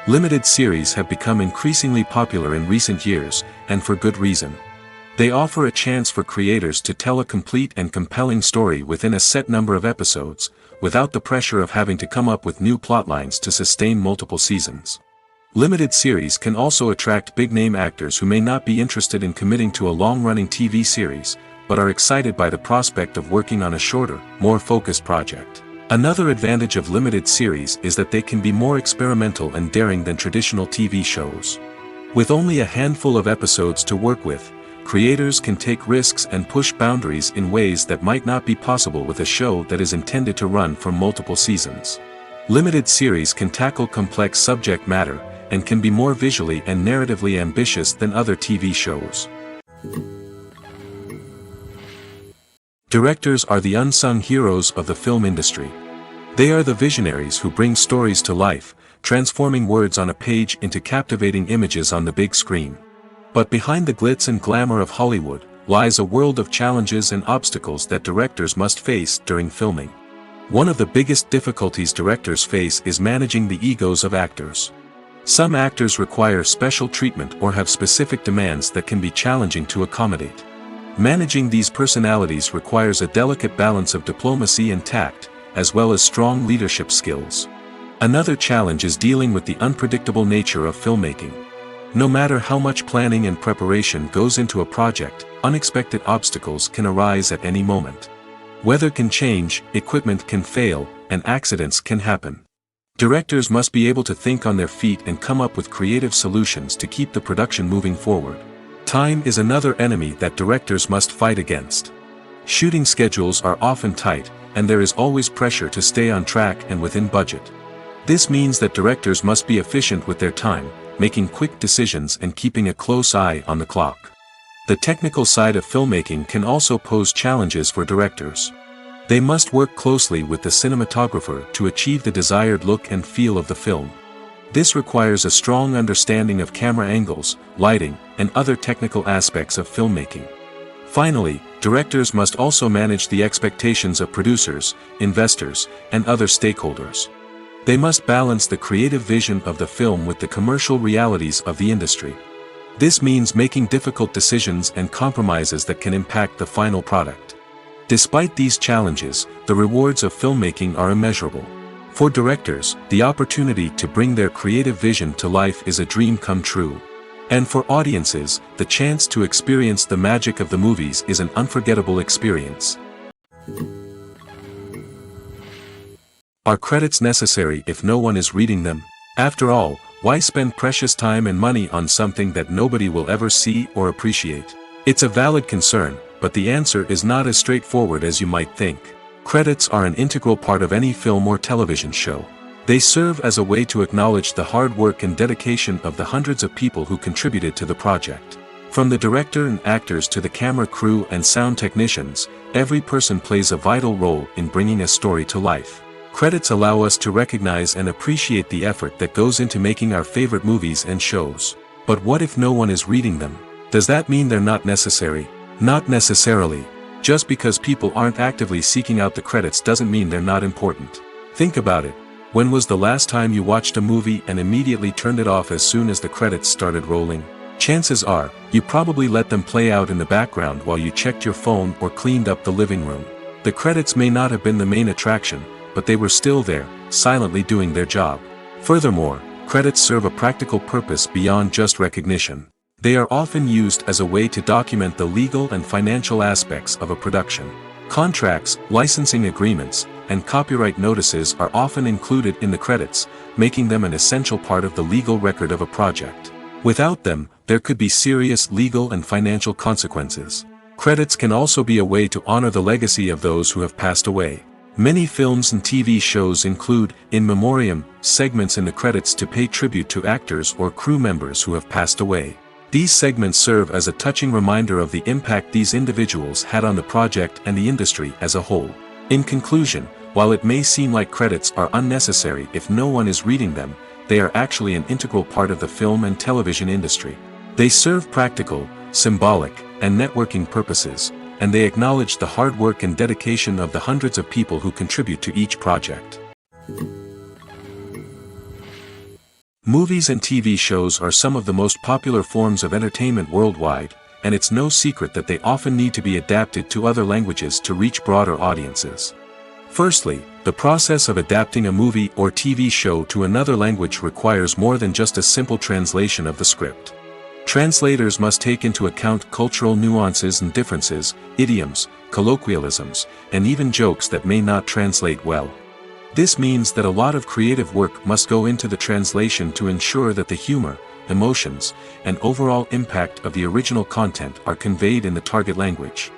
Limited series have become increasingly popular in recent years, and for good reason. They offer a chance for creators to tell a complete and compelling story within a set number of episodes, without the pressure of having to come up with new plotlines to sustain multiple seasons. Limited series can also attract big-name actors who may not be interested in committing to a long-running TV series, but are excited by the prospect of working on a shorter, more focused project. Another advantage of limited series is that they can be more experimental and daring than traditional TV shows. With only a handful of episodes to work with, creators can take risks and push boundaries in ways that might not be possible with a show that is intended to run for multiple seasons. Limited series can tackle complex subject matter, and can be more visually and narratively ambitious than other TV shows. Directors are the unsung heroes of the film industry. They are the visionaries who bring stories to life, transforming words on a page into captivating images on the big screen. But behind the glitz and glamour of Hollywood, lies a world of challenges and obstacles that directors must face during filming. One of the biggest difficulties directors face is managing the egos of actors. Some actors require special treatment or have specific demands that can be challenging to accommodate. Managing these personalities requires a delicate balance of diplomacy and tact, as well as strong leadership skills. Another challenge is dealing with the unpredictable nature of filmmaking. No matter how much planning and preparation goes into a project, unexpected obstacles can arise at any moment. Weather can change, equipment can fail, and accidents can happen. Directors must be able to think on their feet and come up with creative solutions to keep the production moving forward. Time is another enemy that directors must fight against. Shooting schedules are often tight, and there is always pressure to stay on track and within budget. This means that directors must be efficient with their time, making quick decisions and keeping a close eye on the clock. The technical side of filmmaking can also pose challenges for directors. They must work closely with the cinematographer to achieve the desired look and feel of the film. This requires a strong understanding of camera angles, lighting, and other technical aspects of filmmaking. Finally, directors must also manage the expectations of producers, investors, and other stakeholders. They must balance the creative vision of the film with the commercial realities of the industry. This means making difficult decisions and compromises that can impact the final product. Despite these challenges, the rewards of filmmaking are immeasurable. For directors, the opportunity to bring their creative vision to life is a dream come true. And for audiences, the chance to experience the magic of the movies is an unforgettable experience. Are credits necessary if no one is reading them? After all, why spend precious time and money on something that nobody will ever see or appreciate? It's a valid concern, but the answer is not as straightforward as you might think. Credits are an integral part of any film or television show. They serve as a way to acknowledge the hard work and dedication of the hundreds of people who contributed to the project. From the director and actors to the camera crew and sound technicians, every person plays a vital role in bringing a story to life. Credits allow us to recognize and appreciate the effort that goes into making our favorite movies and shows. But what if no one is reading them? Does that mean they're not necessary? Not necessarily. Just because people aren't actively seeking out the credits doesn't mean they're not important. Think about it. When was the last time you watched a movie and immediately turned it off as soon as the credits started rolling? Chances are, you probably let them play out in the background while you checked your phone or cleaned up the living room. The credits may not have been the main attraction, but they were still there, silently doing their job. Furthermore, credits serve a practical purpose beyond just recognition. They are often used as a way to document the legal and financial aspects of a production. Contracts, licensing agreements, and copyright notices are often included in the credits, making them an essential part of the legal record of a project. Without them, there could be serious legal and financial consequences. Credits can also be a way to honor the legacy of those who have passed away. Many films and TV shows include, in memoriam, segments in the credits to pay tribute to actors or crew members who have passed away. These segments serve as a touching reminder of the impact these individuals had on the project and the industry as a whole. In conclusion, while it may seem like credits are unnecessary if no one is reading them, they are actually an integral part of the film and television industry. They serve practical, symbolic, and networking purposes, and they acknowledge the hard work and dedication of the hundreds of people who contribute to each project. Movies and TV shows are some of the most popular forms of entertainment worldwide, and it's no secret that they often need to be adapted to other languages to reach broader audiences. Firstly, the process of adapting a movie or TV show to another language requires more than just a simple translation of the script. Translators must take into account cultural nuances and differences, idioms, colloquialisms, and even jokes that may not translate well. This means that a lot of creative work must go into the translation to ensure that the humor, emotions, and overall impact of the original content are conveyed in the target language.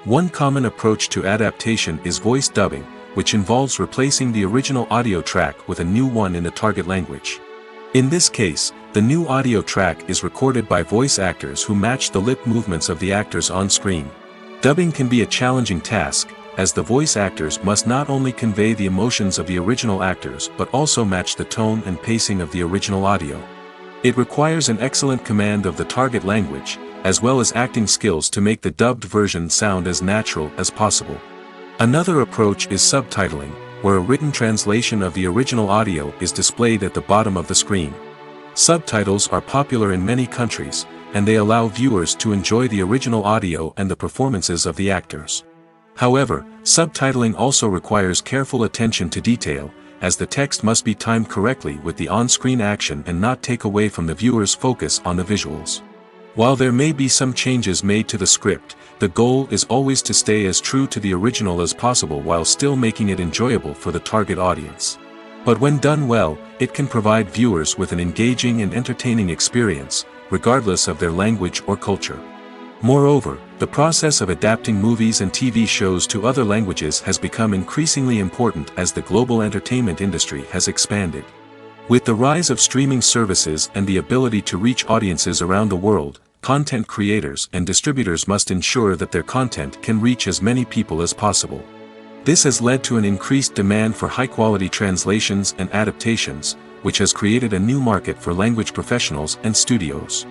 One common approach to adaptation is voice dubbing, which involves replacing the original audio track with a new one in the target language. In this case, the new audio track is recorded by voice actors who match the lip movements of the actors on screen. Dubbing can be a challenging task, as the voice actors must not only convey the emotions of the original actors but also match the tone and pacing of the original audio. It requires an excellent command of the target language, as well as acting skills to make the dubbed version sound as natural as possible. Another approach is subtitling, where a written translation of the original audio is displayed at the bottom of the screen. Subtitles are popular in many countries, and they allow viewers to enjoy the original audio and the performances of the actors. However, subtitling also requires careful attention to detail, as the text must be timed correctly with the on-screen action and not take away from the viewer's focus on the visuals. While there may be some changes made to the script, the goal is always to stay as true to the original as possible while still making it enjoyable for the target audience. But when done well, it can provide viewers with an engaging and entertaining experience, regardless of their language or culture. Moreover, the process of adapting movies and TV shows to other languages has become increasingly important as the global entertainment industry has expanded. With the rise of streaming services and the ability to reach audiences around the world, content creators and distributors must ensure that their content can reach as many people as possible. This has led to an increased demand for high-quality translations and adaptations, which has created a new market for language professionals and studios.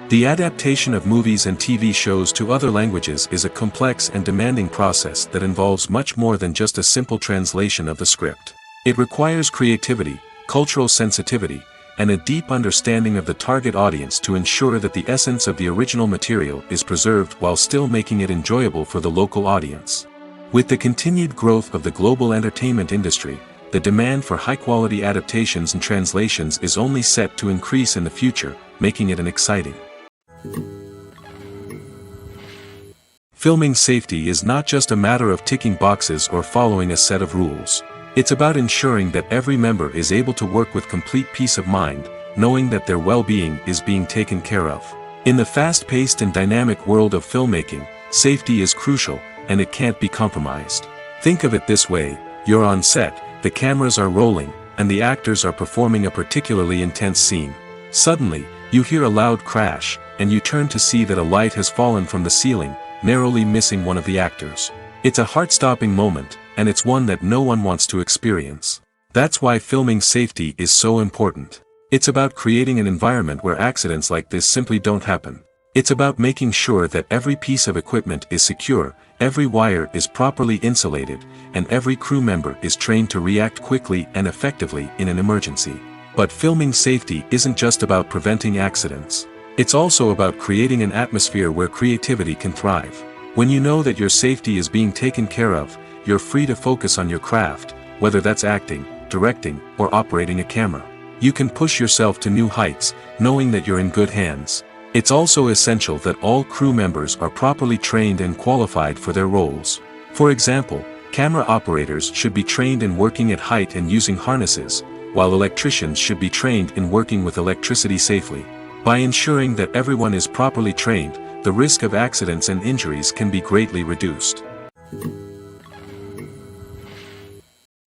The adaptation of movies and TV shows to other languages is a complex and demanding process that involves much more than just a simple translation of the script. It requires creativity, cultural sensitivity, and a deep understanding of the target audience to ensure that the essence of the original material is preserved while still making it enjoyable for the local audience. With the continued growth of the global entertainment industry, the demand for high-quality adaptations and translations is only set to increase in the future, making it an exciting. Filming safety is not just a matter of ticking boxes or following a set of rules. It's about ensuring that every member is able to work with complete peace of mind, knowing that their well-being is being taken care of. In the fast-paced and dynamic world of filmmaking, safety is crucial, and it can't be compromised. Think of it this way: you're on set, the cameras are rolling, and the actors are performing a particularly intense scene. Suddenly, you hear a loud crash, and you turn to see that a light has fallen from the ceiling, narrowly missing one of the actors. It's a heart-stopping moment, and it's one that no one wants to experience. That's why filming safety is so important. It's about creating an environment where accidents like this simply don't happen. It's about making sure that every piece of equipment is secure, every wire is properly insulated, and every crew member is trained to react quickly and effectively in an emergency. But filming safety isn't just about preventing accidents. It's also about creating an atmosphere where creativity can thrive. When you know that your safety is being taken care of, you're free to focus on your craft, whether that's acting, directing, or operating a camera. You can push yourself to new heights, knowing that you're in good hands. It's also essential that all crew members are properly trained and qualified for their roles. For example, camera operators should be trained in working at height and using harnesses, while electricians should be trained in working with electricity safely. By ensuring that everyone is properly trained, the risk of accidents and injuries can be greatly reduced.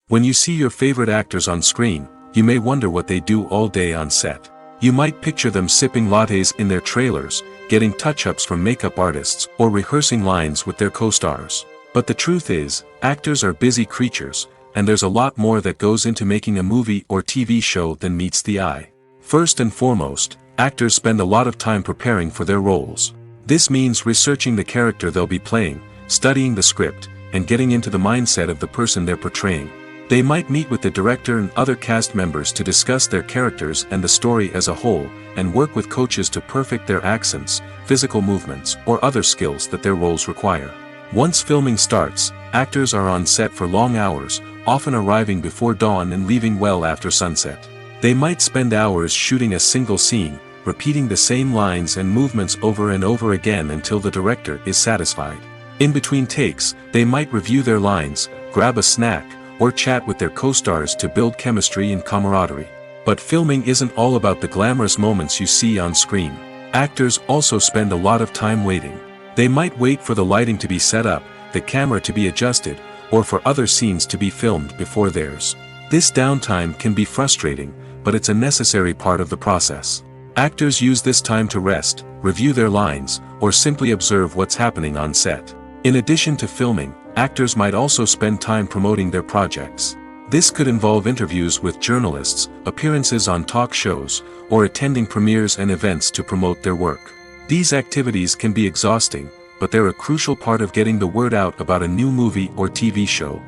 When you see your favorite actors on screen, you may wonder what they do all day on set. You might picture them sipping lattes in their trailers, getting touch-ups from makeup artists, or rehearsing lines with their co-stars. But the truth is, actors are busy creatures, and there's a lot more that goes into making a movie or TV show than meets the eye. First and foremost, actors spend a lot of time preparing for their roles. This means researching the character they'll be playing, studying the script, and getting into the mindset of the person they're portraying. They might meet with the director and other cast members to discuss their characters and the story as a whole, and work with coaches to perfect their accents, physical movements, or other skills that their roles require. Once filming starts, actors are on set for long hours, often arriving before dawn and leaving well after sunset. They might spend hours shooting a single scene, repeating the same lines and movements over and over again until the director is satisfied. In between takes, they might review their lines, grab a snack, or chat with their co-stars to build chemistry and camaraderie. But filming isn't all about the glamorous moments you see on screen. Actors also spend a lot of time waiting. They might wait for the lighting to be set up, the camera to be adjusted, or for other scenes to be filmed before theirs. This downtime can be frustrating, but it's a necessary part of the process. Actors use this time to rest, review their lines, or simply observe what's happening on set. In addition to filming, actors might also spend time promoting their projects. This could involve interviews with journalists, appearances on talk shows, or attending premieres and events to promote their work. These activities can be exhausting, but they're a crucial part of getting the word out about a new movie or TV show.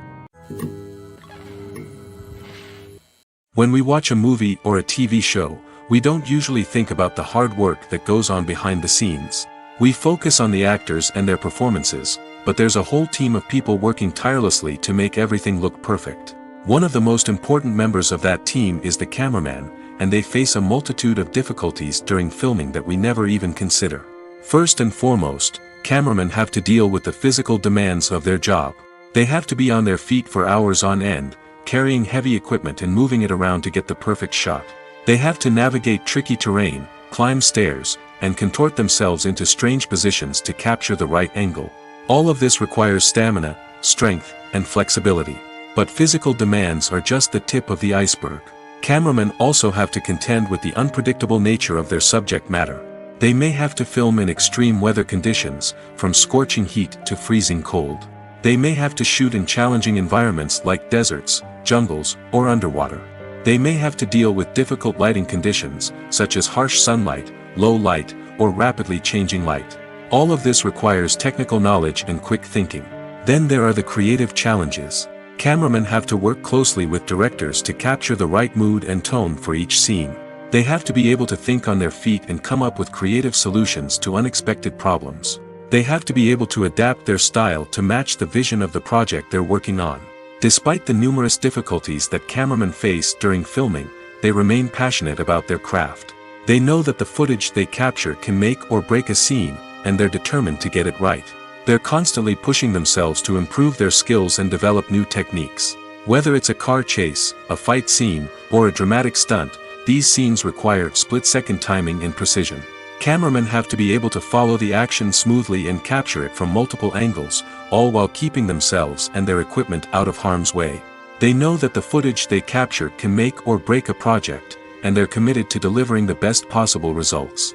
When we watch a movie or a TV show, we don't usually think about the hard work that goes on behind the scenes. We focus on the actors and their performances, but there's a whole team of people working tirelessly to make everything look perfect. One of the most important members of that team is the cameraman, and they face a multitude of difficulties during filming that we never even consider. First and foremost, cameramen have to deal with the physical demands of their job. They have to be on their feet for hours on end, carrying heavy equipment and moving it around to get the perfect shot. They have to navigate tricky terrain, climb stairs, and contort themselves into strange positions to capture the right angle. All of this requires stamina, strength, and flexibility. But physical demands are just the tip of the iceberg. Cameramen also have to contend with the unpredictable nature of their subject matter. They may have to film in extreme weather conditions, from scorching heat to freezing cold. They may have to shoot in challenging environments like deserts, jungles, or underwater. They may have to deal with difficult lighting conditions, such as harsh sunlight, low light, or rapidly changing light. All of this requires technical knowledge and quick thinking. Then there are the creative challenges. Cameramen have to work closely with directors to capture the right mood and tone for each scene. They have to be able to think on their feet and come up with creative solutions to unexpected problems. They have to be able to adapt their style to match the vision of the project they're working on. Despite the numerous difficulties that cameramen face during filming, they remain passionate about their craft. They know that the footage they capture can make or break a scene, and they're determined to get it right. They're constantly pushing themselves to improve their skills and develop new techniques. Whether it's a car chase, a fight scene, or a dramatic stunt, these scenes require split-second timing and precision. Cameramen have to be able to follow the action smoothly and capture it from multiple angles, all while keeping themselves and their equipment out of harm's way. They know that the footage they capture can make or break a project, and they're committed to delivering the best possible results.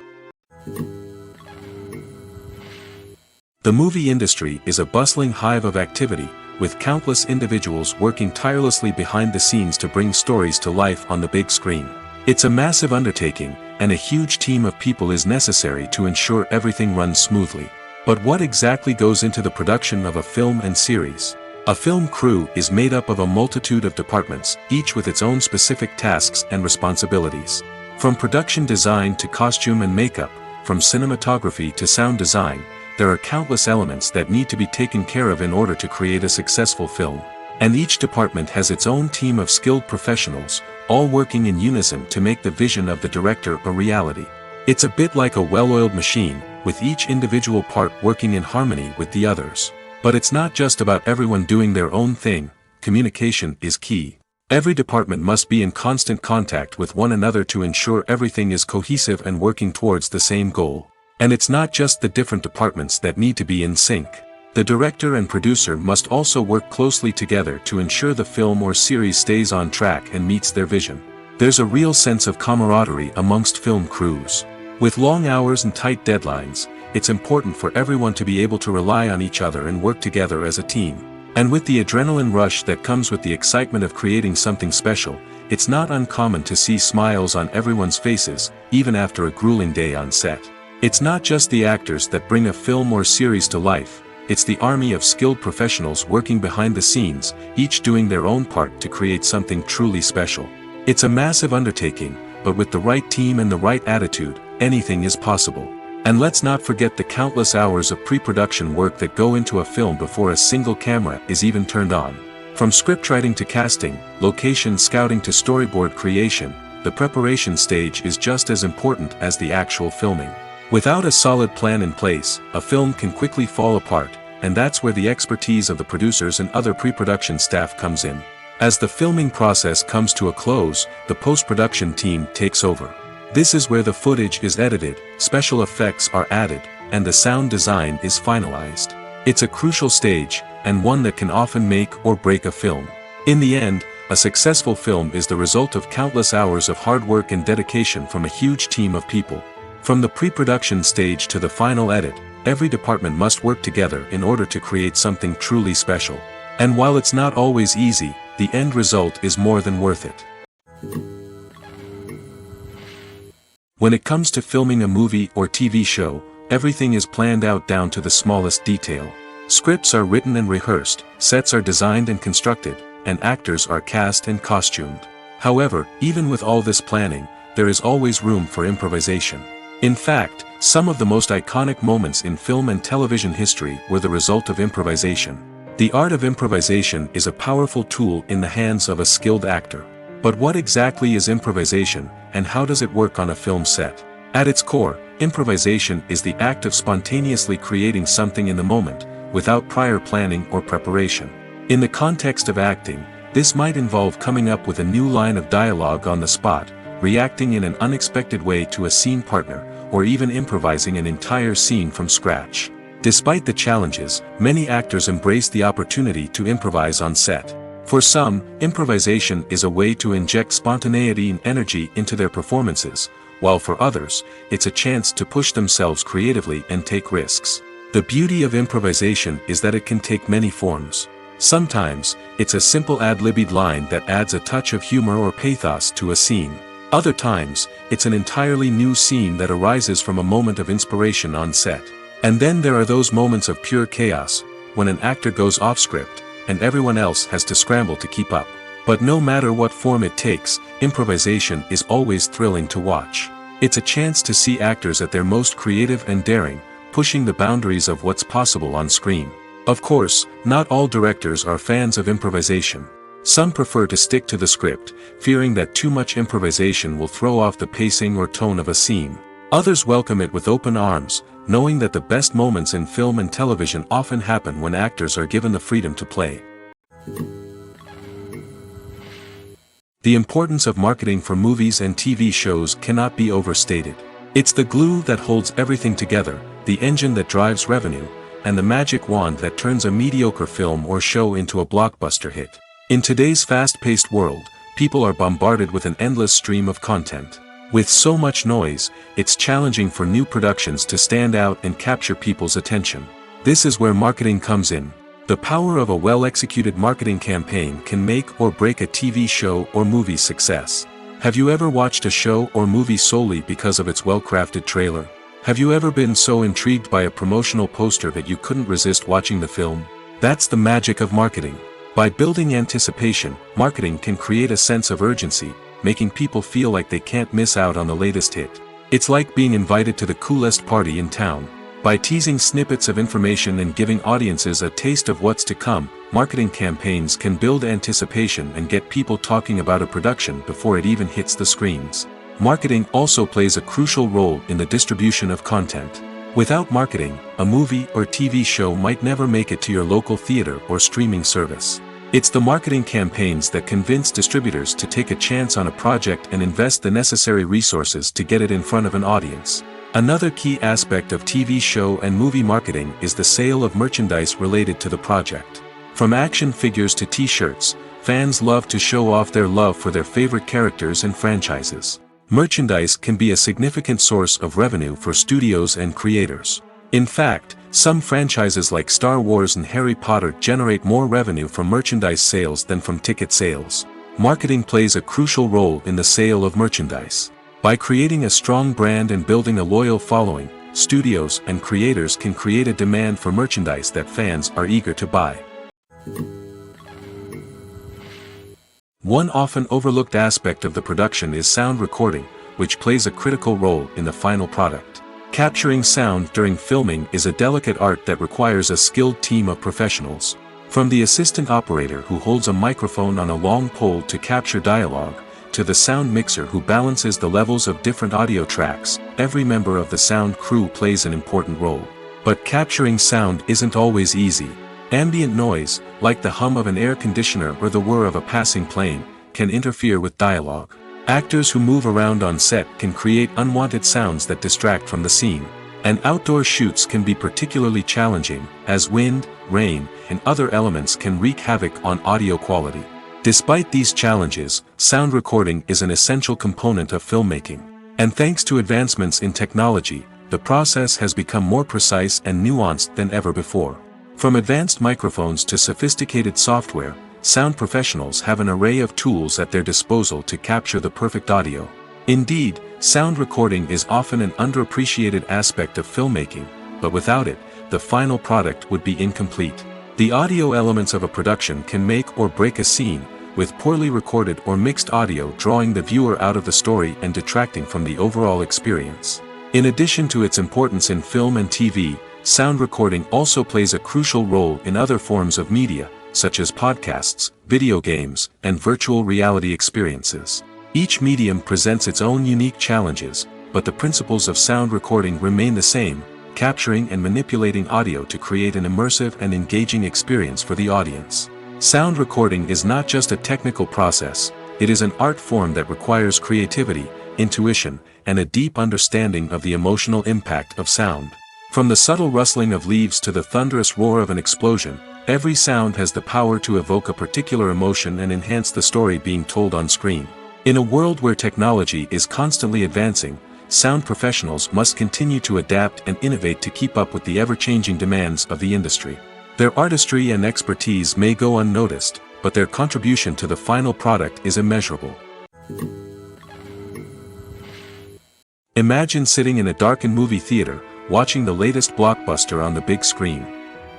The movie industry is a bustling hive of activity, with countless individuals working tirelessly behind the scenes to bring stories to life on the big screen. It's a massive undertaking, and a huge team of people is necessary to ensure everything runs smoothly. But what exactly goes into the production of a film and series? A film crew is made up of a multitude of departments, each with its own specific tasks and responsibilities. From production design to costume and makeup, from cinematography to sound design, there are countless elements that need to be taken care of in order to create a successful film. And each department has its own team of skilled professionals, all working in unison to make the vision of the director a reality. It's a bit like a well-oiled machine, with each individual part working in harmony with the others. But it's not just about everyone doing their own thing. Communication is key. Every department must be in constant contact with one another to ensure everything is cohesive and working towards the same goal. And it's not just the different departments that need to be in sync. The director and producer must also work closely together to ensure the film or series stays on track and meets their vision. There's a real sense of camaraderie amongst film crews. With long hours and tight deadlines, it's important for everyone to be able to rely on each other and work together as a team. And with the adrenaline rush that comes with the excitement of creating something special, it's not uncommon to see smiles on everyone's faces, even after a grueling day on set. It's not just the actors that bring a film or series to life. It's the army of skilled professionals working behind the scenes, each doing their own part to create something truly special. It's a massive undertaking, but with the right team and the right attitude, anything is possible. And let's not forget the countless hours of pre-production work that go into a film before a single camera is even turned on. From scriptwriting to casting, location scouting to storyboard creation, the preparation stage is just as important as the actual filming. Without a solid plan in place, a film can quickly fall apart, and that's where the expertise of the producers and other pre-production staff comes in. As the filming process comes to a close, the post-production team takes over. This is where the footage is edited, special effects are added, and the sound design is finalized. It's a crucial stage, and one that can often make or break a film. In the end, a successful film is the result of countless hours of hard work and dedication from a huge team of people. From the pre-production stage to the final edit, every department must work together in order to create something truly special. And while it's not always easy, the end result is more than worth it. When it comes to filming a movie or TV show, everything is planned out down to the smallest detail. Scripts are written and rehearsed, sets are designed and constructed, and actors are cast and costumed. However, even with all this planning, there is always room for improvisation. In fact, some of the most iconic moments in film and television history were the result of improvisation. The art of improvisation is a powerful tool in the hands of a skilled actor. But what exactly is improvisation, and how does it work on a film set? At its core, improvisation is the act of spontaneously creating something in the moment, without prior planning or preparation. In the context of acting, this might involve coming up with a new line of dialogue on the spot, reacting in an unexpected way to a scene partner, or even improvising an entire scene from scratch. Despite the challenges, many actors embrace the opportunity to improvise on set. For some, improvisation is a way to inject spontaneity and energy into their performances, while for others, it's a chance to push themselves creatively and take risks. The beauty of improvisation is that it can take many forms. Sometimes, it's a simple ad-libbed line that adds a touch of humor or pathos to a scene. Other times, it's an entirely new scene that arises from a moment of inspiration on set. And then there are those moments of pure chaos, when an actor goes off script, and everyone else has to scramble to keep up. But no matter what form it takes, improvisation is always thrilling to watch. It's a chance to see actors at their most creative and daring, pushing the boundaries of what's possible on screen. Of course, not all directors are fans of improvisation. Some prefer to stick to the script, fearing that too much improvisation will throw off the pacing or tone of a scene. Others welcome it with open arms, knowing that the best moments in film and television often happen when actors are given the freedom to play. The importance of marketing for movies and TV shows cannot be overstated. It's the glue that holds everything together, the engine that drives revenue, and the magic wand that turns a mediocre film or show into a blockbuster hit. In today's fast-paced world, people are bombarded with an endless stream of content. With so much noise, it's challenging for new productions to stand out and capture people's attention. This is where marketing comes in. The power of a well-executed marketing campaign can make or break a TV show or movie's success. Have you ever watched a show or movie solely because of its well-crafted trailer? Have you ever been so intrigued by a promotional poster that you couldn't resist watching the film? That's the magic of marketing. By building anticipation, marketing can create a sense of urgency, making people feel like they can't miss out on the latest hit. It's like being invited to the coolest party in town. By teasing snippets of information and giving audiences a taste of what's to come, marketing campaigns can build anticipation and get people talking about a production before it even hits the screens. Marketing also plays a crucial role in the distribution of content. Without marketing, a movie or TV show might never make it to your local theater or streaming service. It's the marketing campaigns that convince distributors to take a chance on a project and invest the necessary resources to get it in front of an audience. Another key aspect of TV show and movie marketing is the sale of merchandise related to the project. From action figures to t-shirts, fans love to show off their love for their favorite characters and franchises. Merchandise can be a significant source of revenue for studios and creators. In fact, some franchises like Star Wars and Harry Potter generate more revenue from merchandise sales than from ticket sales. Marketing plays a crucial role in the sale of merchandise. By creating a strong brand and building a loyal following, studios and creators can create a demand for merchandise that fans are eager to buy. One often overlooked aspect of the production is sound recording, which plays a critical role in the final product. Capturing sound during filming is a delicate art that requires a skilled team of professionals. From the assistant operator who holds a microphone on a long pole to capture dialogue, to the sound mixer who balances the levels of different audio tracks, every member of the sound crew plays an important role. But capturing sound isn't always easy. Ambient noise, like the hum of an air conditioner or the whir of a passing plane, can interfere with dialogue. Actors who move around on set can create unwanted sounds that distract from the scene. And outdoor shoots can be particularly challenging, as wind, rain, and other elements can wreak havoc on audio quality. Despite these challenges, sound recording is an essential component of filmmaking. And thanks to advancements in technology, the process has become more precise and nuanced than ever before. From advanced microphones to sophisticated software, sound professionals have an array of tools at their disposal to capture the perfect audio. Indeed, sound recording is often an underappreciated aspect of filmmaking, but without it, the final product would be incomplete. The audio elements of a production can make or break a scene, with poorly recorded or mixed audio drawing the viewer out of the story and detracting from the overall experience. In addition to its importance in film and TV, sound recording also plays a crucial role in other forms of media, such as podcasts, video games, and virtual reality experiences. Each medium presents its own unique challenges, but the principles of sound recording remain the same, capturing and manipulating audio to create an immersive and engaging experience for the audience. Sound recording is not just a technical process, it is an art form that requires creativity, intuition, and a deep understanding of the emotional impact of sound. From the subtle rustling of leaves to the thunderous roar of an explosion, every sound has the power to evoke a particular emotion and enhance the story being told on screen. In a world where technology is constantly advancing, sound professionals must continue to adapt and innovate to keep up with the ever-changing demands of the industry. Their artistry and expertise may go unnoticed, but their contribution to the final product is immeasurable. Imagine sitting in a darkened movie theater, watching the latest blockbuster on the big screen.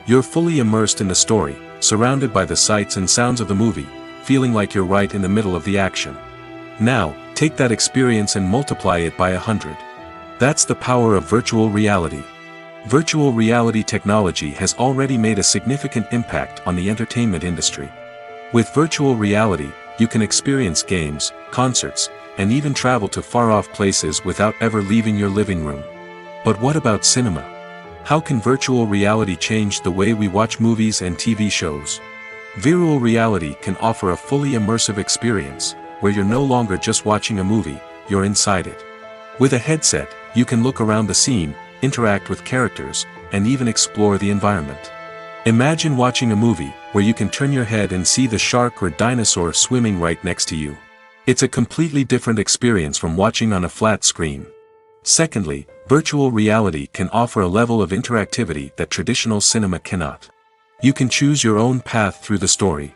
You're fully immersed in the story, surrounded by the sights and sounds of the movie, feeling like you're right in the middle of the action. Now, take that experience and multiply it by 100. That's the power of virtual reality. Virtual reality technology has already made a significant impact on the entertainment industry. With virtual reality, you can experience games, concerts, and even travel to far-off places without ever leaving your living room. But what about cinema? How can virtual reality change the way we watch movies and TV shows? Virtual reality can offer a fully immersive experience, where you're no longer just watching a movie, you're inside it. With a headset, you can look around the scene, interact with characters, and even explore the environment. Imagine watching a movie, where you can turn your head and see the shark or dinosaur swimming right next to you. It's a completely different experience from watching on a flat screen. Secondly, virtual reality can offer a level of interactivity that traditional cinema cannot. You can choose your own path through the story.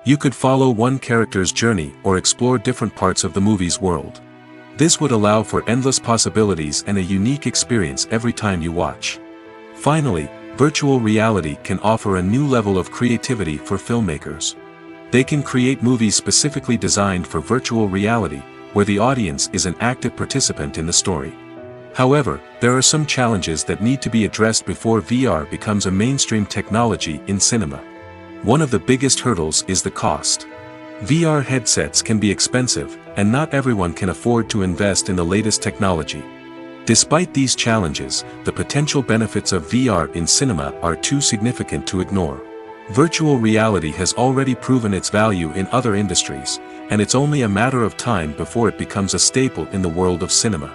You could follow one character's journey or explore different parts of the movie's world. This would allow for endless possibilities and a unique experience every time you watch. Finally, virtual reality can offer a new level of creativity for filmmakers. They can create movies specifically designed for virtual reality, where the audience is an active participant in the story. However, there are some challenges that need to be addressed before VR becomes a mainstream technology in cinema. One of the biggest hurdles is the cost. VR headsets can be expensive, and not everyone can afford to invest in the latest technology. Despite these challenges, the potential benefits of VR in cinema are too significant to ignore. Virtual reality has already proven its value in other industries, and it's only a matter of time before it becomes a staple in the world of cinema.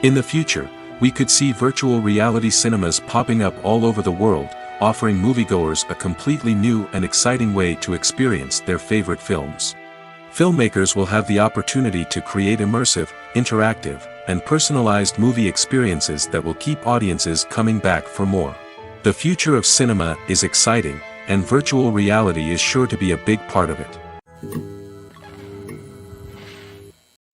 In the future, we could see virtual reality cinemas popping up all over the world, offering moviegoers a completely new and exciting way to experience their favorite films. Filmmakers will have the opportunity to create immersive, interactive, and personalized movie experiences that will keep audiences coming back for more. The future of cinema is exciting, and virtual reality is sure to be a big part of it.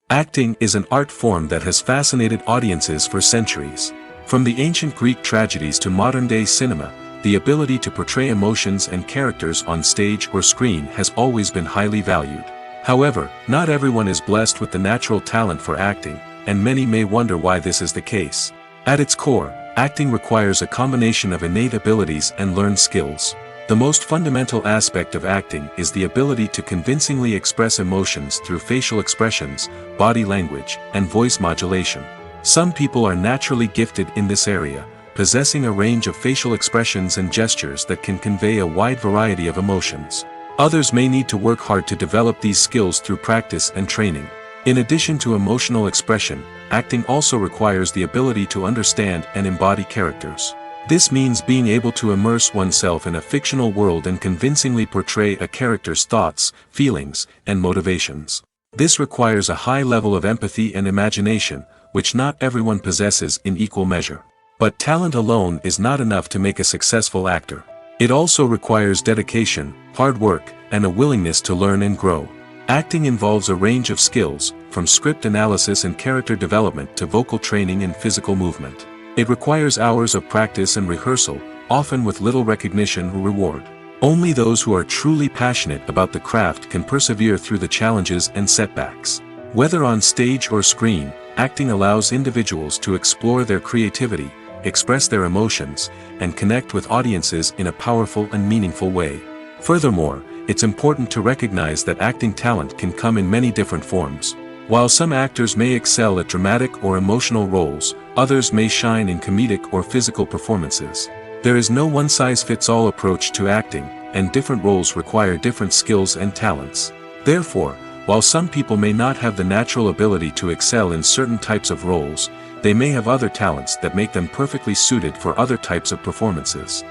Acting is an art form that has fascinated audiences for centuries. From the ancient Greek tragedies to modern-day cinema, the ability to portray emotions and characters on stage or screen has always been highly valued. However, not everyone is blessed with the natural talent for acting, and many may wonder why this is the case. At its core, acting requires a combination of innate abilities and learned skills. The most fundamental aspect of acting is the ability to convincingly express emotions through facial expressions, body language, and voice modulation. Some people are naturally gifted in this area, possessing a range of facial expressions and gestures that can convey a wide variety of emotions. Others may need to work hard to develop these skills through practice and training. In addition to emotional expression, acting also requires the ability to understand and embody characters. This means being able to immerse oneself in a fictional world and convincingly portray a character's thoughts, feelings, and motivations. This requires a high level of empathy and imagination, which not everyone possesses in equal measure. But talent alone is not enough to make a successful actor. It also requires dedication, hard work, and a willingness to learn and grow. Acting involves a range of skills, from script analysis and character development to vocal training and physical movement. It requires hours of practice and rehearsal, often with little recognition or reward. Only those who are truly passionate about the craft can persevere through the challenges and setbacks. Whether on stage or screen, acting allows individuals to explore their creativity, express their emotions, and connect with audiences in a powerful and meaningful way. Furthermore, it's important to recognize that acting talent can come in many different forms. While some actors may excel at dramatic or emotional roles, others may shine in comedic or physical performances. There is no one-size-fits-all approach to acting, and different roles require different skills and talents. Therefore, while some people may not have the natural ability to excel in certain types of roles, they may have other talents that make them perfectly suited for other types of performances.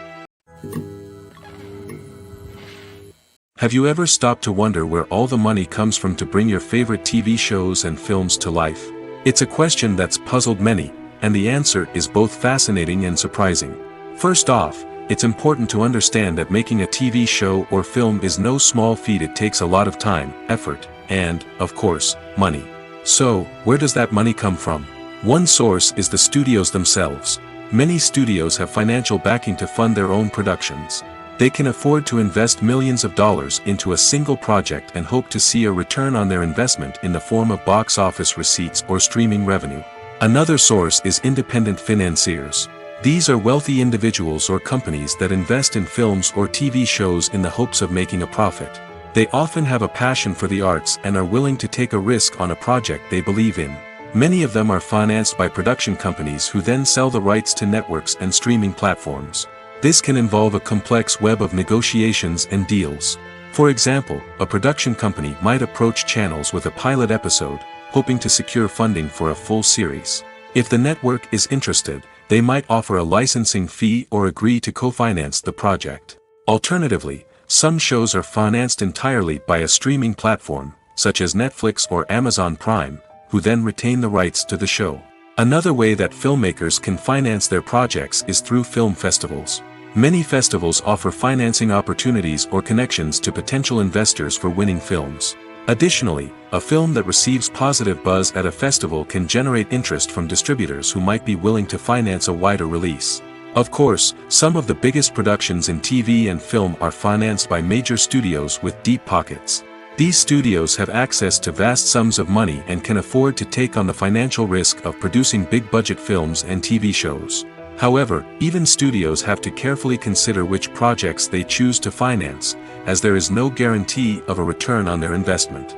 Have you ever stopped to wonder where all the money comes from to bring your favorite TV shows and films to life? It's a question that's puzzled many, and the answer is both fascinating and surprising. First off, it's important to understand that making a TV show or film is no small feat. It takes a lot of time, effort, and, of course, money. So, where does that money come from? One source is the studios themselves. Many studios have financial backing to fund their own productions. They can afford to invest millions of dollars into a single project and hope to see a return on their investment in the form of box office receipts or streaming revenue. Another source is independent financiers. These are wealthy individuals or companies that invest in films or TV shows in the hopes of making a profit. They often have a passion for the arts and are willing to take a risk on a project they believe in. Many of them are financed by production companies who then sell the rights to networks and streaming platforms. This can involve a complex web of negotiations and deals. For example, a production company might approach channels with a pilot episode, hoping to secure funding for a full series. If the network is interested, they might offer a licensing fee or agree to co-finance the project. Alternatively, some shows are financed entirely by a streaming platform, such as Netflix or Amazon Prime, who then retain the rights to the show. Another way that filmmakers can finance their projects is through film festivals. Many festivals offer financing opportunities or connections to potential investors for winning films. Additionally, a film that receives positive buzz at a festival can generate interest from distributors who might be willing to finance a wider release. Of course, some of the biggest productions in TV and film are financed by major studios with deep pockets. These studios have access to vast sums of money and can afford to take on the financial risk of producing big-budget films and TV shows. However, even studios have to carefully consider which projects they choose to finance, as there is no guarantee of a return on their investment.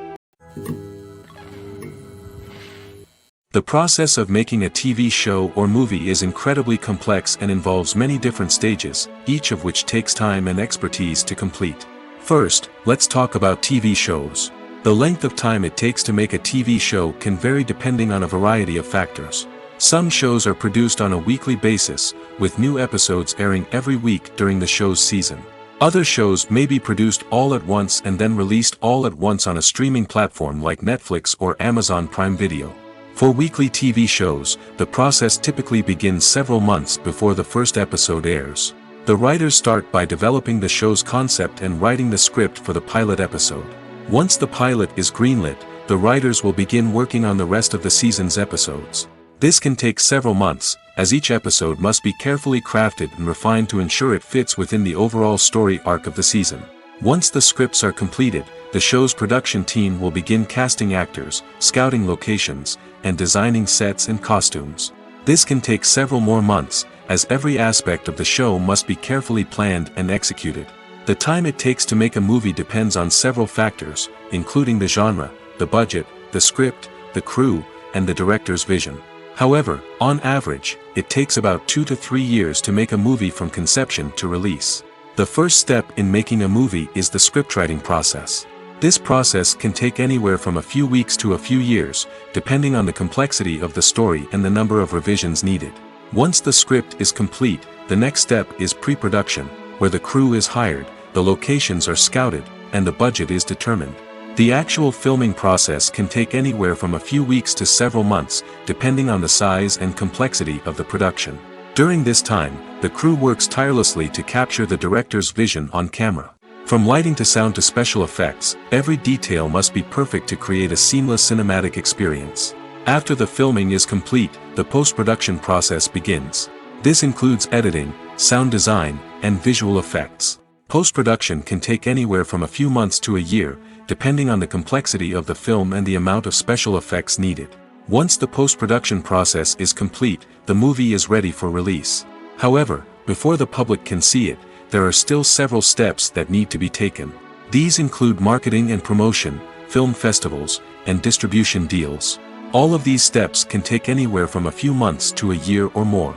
The process of making a TV show or movie is incredibly complex and involves many different stages, each of which takes time and expertise to complete. First, let's talk about TV shows. The length of time it takes to make a TV show can vary depending on a variety of factors. Some shows are produced on a weekly basis, with new episodes airing every week during the show's season. Other shows may be produced all at once and then released all at once on a streaming platform like Netflix or Amazon Prime Video. For weekly TV shows, the process typically begins several months before the first episode airs. The writers start by developing the show's concept and writing the script for the pilot episode. Once the pilot is greenlit, the writers will begin working on the rest of the season's episodes. This can take several months, as each episode must be carefully crafted and refined to ensure it fits within the overall story arc of the season. Once the scripts are completed, the show's production team will begin casting actors, scouting locations, and designing sets and costumes. This can take several more months, as every aspect of the show must be carefully planned and executed. The time it takes to make a movie depends on several factors, including the genre, the budget, the script, the crew, and the director's vision. However, on average, it takes about 2 to 3 years to make a movie from conception to release. The first step in making a movie is the scriptwriting process. This process can take anywhere from a few weeks to a few years, depending on the complexity of the story and the number of revisions needed. Once the script is complete, the next step is pre-production, where the crew is hired, the locations are scouted, and the budget is determined. The actual filming process can take anywhere from a few weeks to several months, depending on the size and complexity of the production. During this time, the crew works tirelessly to capture the director's vision on camera. From lighting to sound to special effects, every detail must be perfect to create a seamless cinematic experience. After the filming is complete, the post-production process begins. This includes editing, sound design, and visual effects. Post-production can take anywhere from a few months to a year, depending on the complexity of the film and the amount of special effects needed. Once the post-production process is complete, the movie is ready for release. However, before the public can see it, there are still several steps that need to be taken. These include marketing and promotion, film festivals, and distribution deals. All of these steps can take anywhere from a few months to a year or more.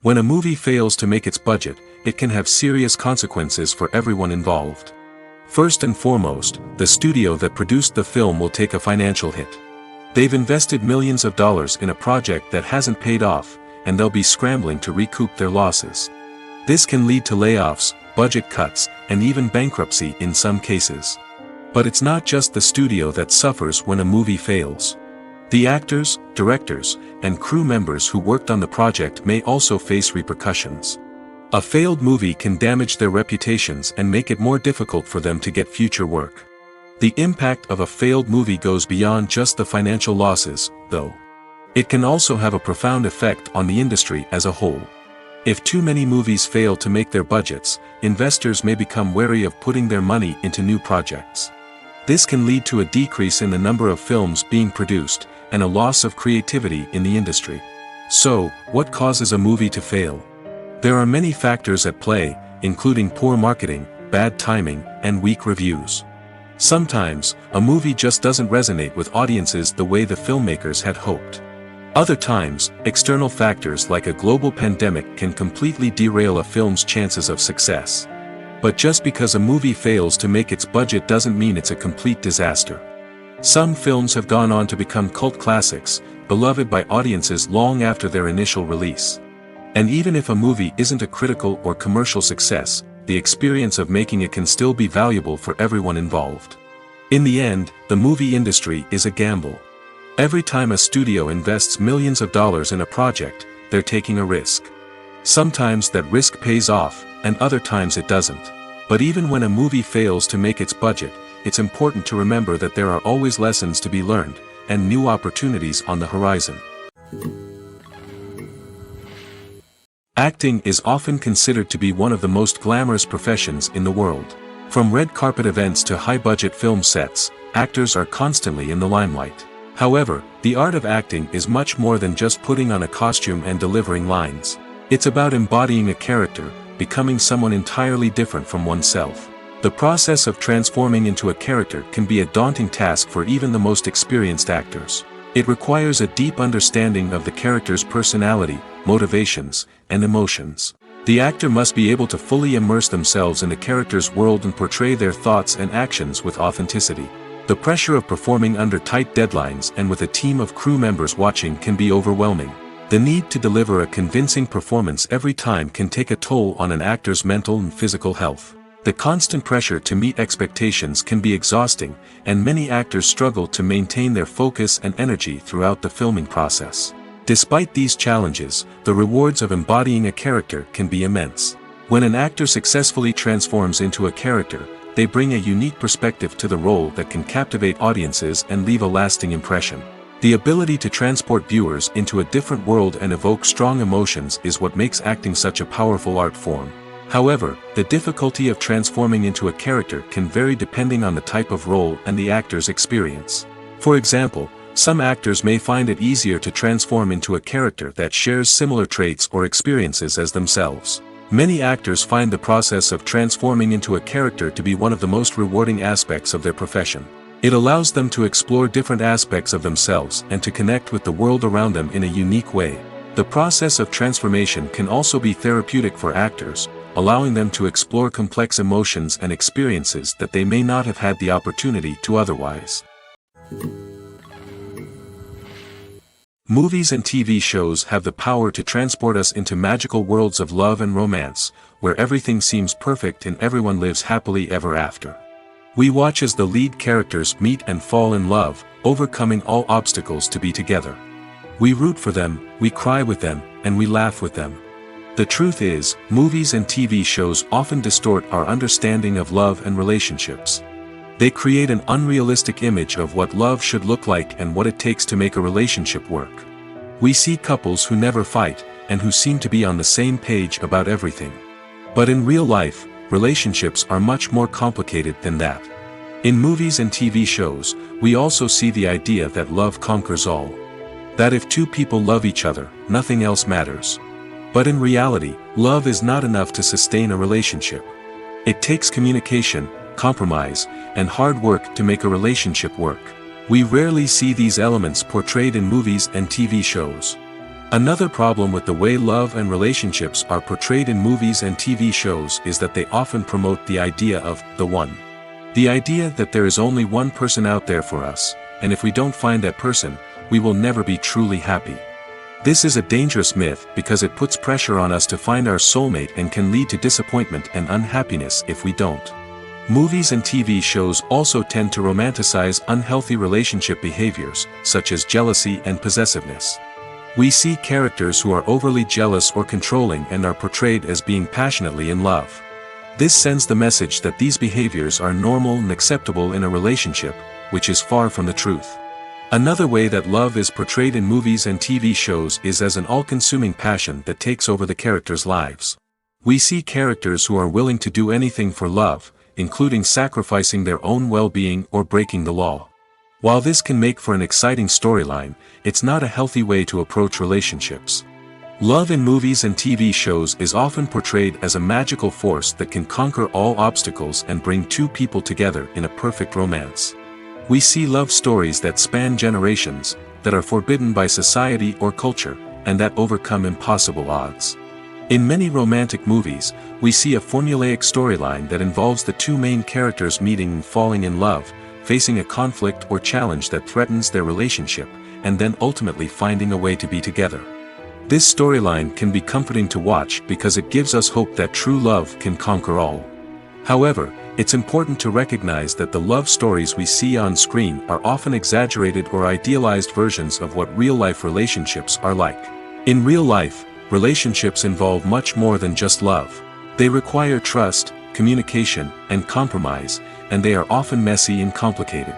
When a movie fails to make its budget, it can have serious consequences for everyone involved. First and foremost, the studio that produced the film will take a financial hit. They've invested millions of dollars in a project that hasn't paid off, and they'll be scrambling to recoup their losses. This can lead to layoffs, budget cuts, and even bankruptcy in some cases. But it's not just the studio that suffers when a movie fails. The actors, directors, and crew members who worked on the project may also face repercussions. A failed movie can damage their reputations and make it more difficult for them to get future work. The impact of a failed movie goes beyond just the financial losses, though. It can also have a profound effect on the industry as a whole. If too many movies fail to make their budgets, investors may become wary of putting their money into new projects. This can lead to a decrease in the number of films being produced, and a loss of creativity in the industry. So, what causes a movie to fail? There are many factors at play, including poor marketing, bad timing, and weak reviews. Sometimes, a movie just doesn't resonate with audiences the way the filmmakers had hoped. Other times, external factors like a global pandemic can completely derail a film's chances of success. But just because a movie fails to make its budget doesn't mean it's a complete disaster. Some films have gone on to become cult classics, beloved by audiences long after their initial release. And even if a movie isn't a critical or commercial success, the experience of making it can still be valuable for everyone involved. In the end, the movie industry is a gamble. Every time a studio invests millions of dollars in a project, they're taking a risk. Sometimes that risk pays off, and other times it doesn't. But even when a movie fails to make its budget, it's important to remember that there are always lessons to be learned, and new opportunities on the horizon. Acting is often considered to be one of the most glamorous professions in the world. From red carpet events to high-budget film sets, actors are constantly in the limelight. However, the art of acting is much more than just putting on a costume and delivering lines. It's about embodying a character, becoming someone entirely different from oneself. The process of transforming into a character can be a daunting task for even the most experienced actors. It requires a deep understanding of the character's personality, motivations, and emotions. The actor must be able to fully immerse themselves in the character's world and portray their thoughts and actions with authenticity. The pressure of performing under tight deadlines and with a team of crew members watching can be overwhelming. The need to deliver a convincing performance every time can take a toll on an actor's mental and physical health. The constant pressure to meet expectations can be exhausting, and many actors struggle to maintain their focus and energy throughout the filming process. Despite these challenges, the rewards of embodying a character can be immense. When an actor successfully transforms into a character, they bring a unique perspective to the role that can captivate audiences and leave a lasting impression. The ability to transport viewers into a different world and evoke strong emotions is what makes acting such a powerful art form. However, the difficulty of transforming into a character can vary depending on the type of role and the actor's experience. For example, Some actors may find it easier to transform into a character that shares similar traits or experiences as themselves. Many actors find the process of transforming into a character to be one of the most rewarding aspects of their profession. It allows them to explore different aspects of themselves and to connect with the world around them in a unique way. The process of transformation can also be therapeutic for actors, allowing them to explore complex emotions and experiences that they may not have had the opportunity to otherwise. Movies and TV shows have the power to transport us into magical worlds of love and romance, where everything seems perfect and everyone lives happily ever after. We watch as the lead characters meet and fall in love, overcoming all obstacles to be together. We root for them, we cry with them, and we laugh with them. The truth is, movies and TV shows often distort our understanding of love and relationships. They create an unrealistic image of what love should look like and what it takes to make a relationship work. We see couples who never fight, and who seem to be on the same page about everything. But in real life, relationships are much more complicated than that. In movies and TV shows, we also see the idea that love conquers all. That if two people love each other, nothing else matters. But in reality, love is not enough to sustain a relationship. It takes communication, compromise, and hard work to make a relationship work. We rarely see these elements portrayed in movies and TV shows. Another problem with the way love and relationships are portrayed in movies and TV shows is that they often promote the idea of the one. The idea that there is only one person out there for us, and if we don't find that person, we will never be truly happy. This is a dangerous myth because it puts pressure on us to find our soulmate and can lead to disappointment and unhappiness if we don't. Movies and TV shows also tend to romanticize unhealthy relationship behaviors, such as jealousy and possessiveness. We see characters who are overly jealous or controlling and are portrayed as being passionately in love. This sends the message that these behaviors are normal and acceptable in a relationship, which is far from the truth. Another way that love is portrayed in movies and TV shows is as an all-consuming passion that takes over the characters' lives. We see characters who are willing to do anything for love, including sacrificing their own well-being or breaking the law. While this can make for an exciting storyline, it's not a healthy way to approach relationships. Love in movies and TV shows is often portrayed as a magical force that can conquer all obstacles and bring two people together in a perfect romance. We see love stories that span generations, that are forbidden by society or culture, and that overcome impossible odds. In many romantic movies, we see a formulaic storyline that involves the two main characters meeting and falling in love, facing a conflict or challenge that threatens their relationship, and then ultimately finding a way to be together. This storyline can be comforting to watch because it gives us hope that true love can conquer all. However, it's important to recognize that the love stories we see on screen are often exaggerated or idealized versions of what real-life relationships are like. In real life, relationships involve much more than just love. They require trust, communication, and compromise, and they are often messy and complicated.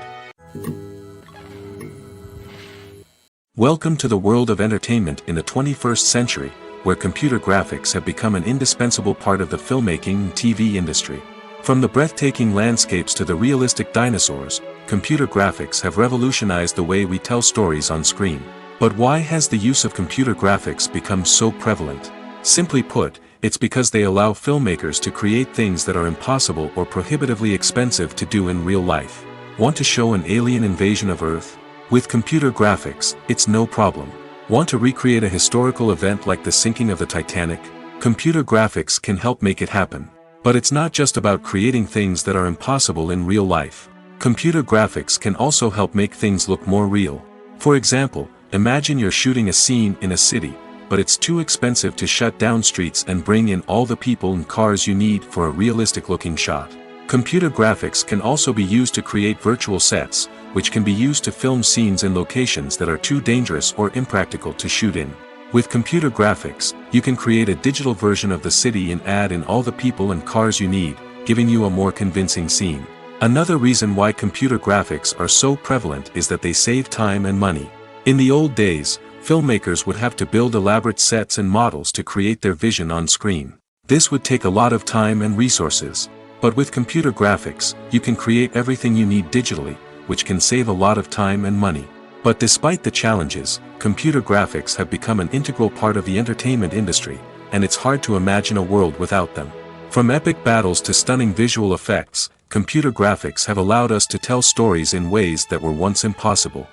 Welcome to the world of entertainment in the 21st century, where computer graphics have become an indispensable part of the filmmaking and TV industry. From the breathtaking landscapes to the realistic dinosaurs, computer graphics have revolutionized the way we tell stories on screen. But why has the use of computer graphics become so prevalent? Simply put, it's because they allow filmmakers to create things that are impossible or prohibitively expensive to do in real life. Want to show an alien invasion of Earth? With computer graphics, it's no problem. Want to recreate a historical event like the sinking of the Titanic? Computer graphics can help make it happen. But it's not just about creating things that are impossible in real life. Computer graphics can also help make things look more real. For example, imagine you're shooting a scene in a city, but it's too expensive to shut down streets and bring in all the people and cars you need for a realistic-looking shot. Computer graphics can also be used to create virtual sets, which can be used to film scenes in locations that are too dangerous or impractical to shoot in. With computer graphics, you can create a digital version of the city and add in all the people and cars you need, giving you a more convincing scene. Another reason why computer graphics are so prevalent is that they save time and money. In the old days, filmmakers would have to build elaborate sets and models to create their vision on screen. This would take a lot of time and resources. But with computer graphics, you can create everything you need digitally, which can save a lot of time and money. But despite the challenges, computer graphics have become an integral part of the entertainment industry, and it's hard to imagine a world without them. From epic battles to stunning visual effects, computer graphics have allowed us to tell stories in ways that were once impossible.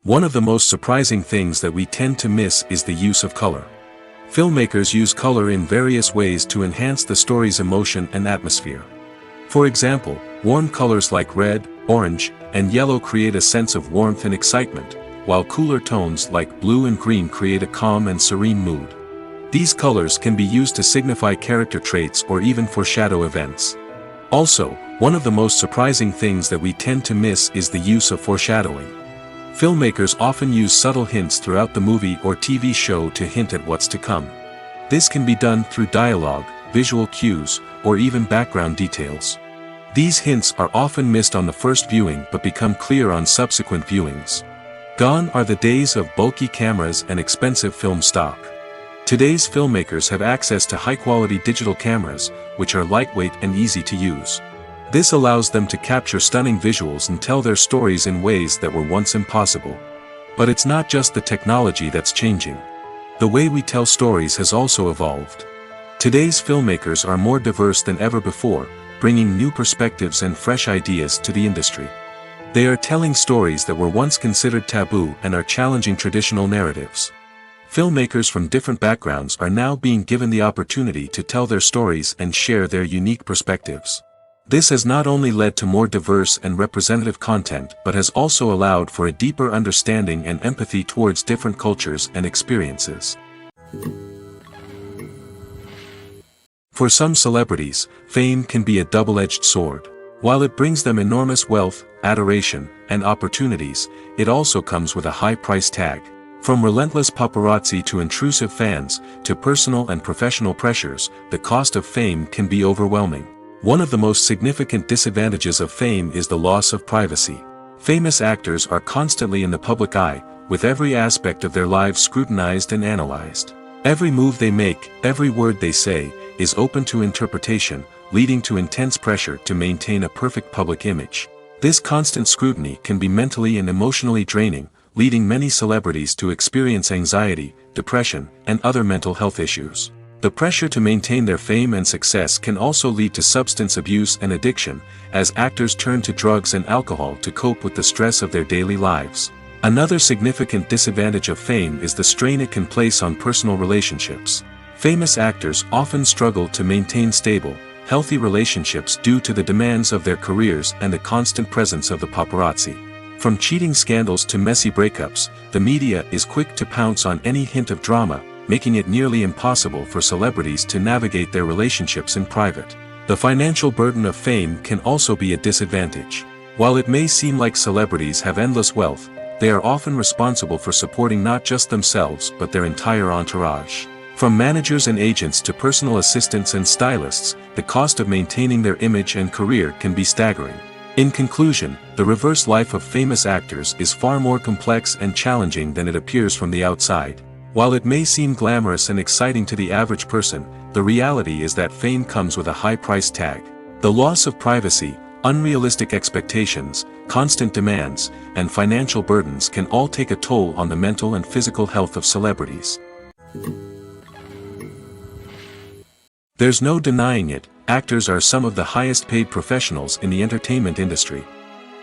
One of the most surprising things that we tend to miss is the use of color. Filmmakers use color in various ways to enhance the story's emotion and atmosphere. For example, warm colors like red, orange, and yellow create a sense of warmth and excitement, while cooler tones like blue and green create a calm and serene mood. These colors can be used to signify character traits or even foreshadow events. Also, one of the most surprising things that we tend to miss is the use of foreshadowing. Filmmakers often use subtle hints throughout the movie or TV show to hint at what's to come. This can be done through dialogue, visual cues, or even background details. These hints are often missed on the first viewing but become clear on subsequent viewings. Gone are the days of bulky cameras and expensive film stock. Today's filmmakers have access to high-quality digital cameras, which are lightweight and easy to use. This allows them to capture stunning visuals and tell their stories in ways that were once impossible. But it's not just the technology that's changing. The way we tell stories has also evolved. Today's filmmakers are more diverse than ever before, bringing new perspectives and fresh ideas to the industry. They are telling stories that were once considered taboo and are challenging traditional narratives. Filmmakers from different backgrounds are now being given the opportunity to tell their stories and share their unique perspectives. This has not only led to more diverse and representative content but has also allowed for a deeper understanding and empathy towards different cultures and experiences. For some celebrities, fame can be a double-edged sword. While it brings them enormous wealth, adoration, and opportunities, it also comes with a high price tag. From relentless paparazzi to intrusive fans, to personal and professional pressures, the cost of fame can be overwhelming. One of the most significant disadvantages of fame is the loss of privacy. Famous actors are constantly in the public eye, with every aspect of their lives scrutinized and analyzed. Every move they make, every word they say, is open to interpretation, leading to intense pressure to maintain a perfect public image. This constant scrutiny can be mentally and emotionally draining, leading many celebrities to experience anxiety, depression, and other mental health issues. The pressure to maintain their fame and success can also lead to substance abuse and addiction, as actors turn to drugs and alcohol to cope with the stress of their daily lives. Another significant disadvantage of fame is the strain it can place on personal relationships. Famous actors often struggle to maintain stable, healthy relationships due to the demands of their careers and the constant presence of the paparazzi. From cheating scandals to messy breakups, the media is quick to pounce on any hint of drama, making it nearly impossible for celebrities to navigate their relationships in private. The financial burden of fame can also be a disadvantage. While it may seem like celebrities have endless wealth, they are often responsible for supporting not just themselves but their entire entourage. From managers and agents to personal assistants and stylists, the cost of maintaining their image and career can be staggering. In conclusion, the reverse life of famous actors is far more complex and challenging than it appears from the outside. While it may seem glamorous and exciting to the average person, the reality is that fame comes with a high price tag. The loss of privacy, unrealistic expectations, constant demands, and financial burdens can all take a toll on the mental and physical health of celebrities. There's no denying it, actors are some of the highest paid professionals in the entertainment industry.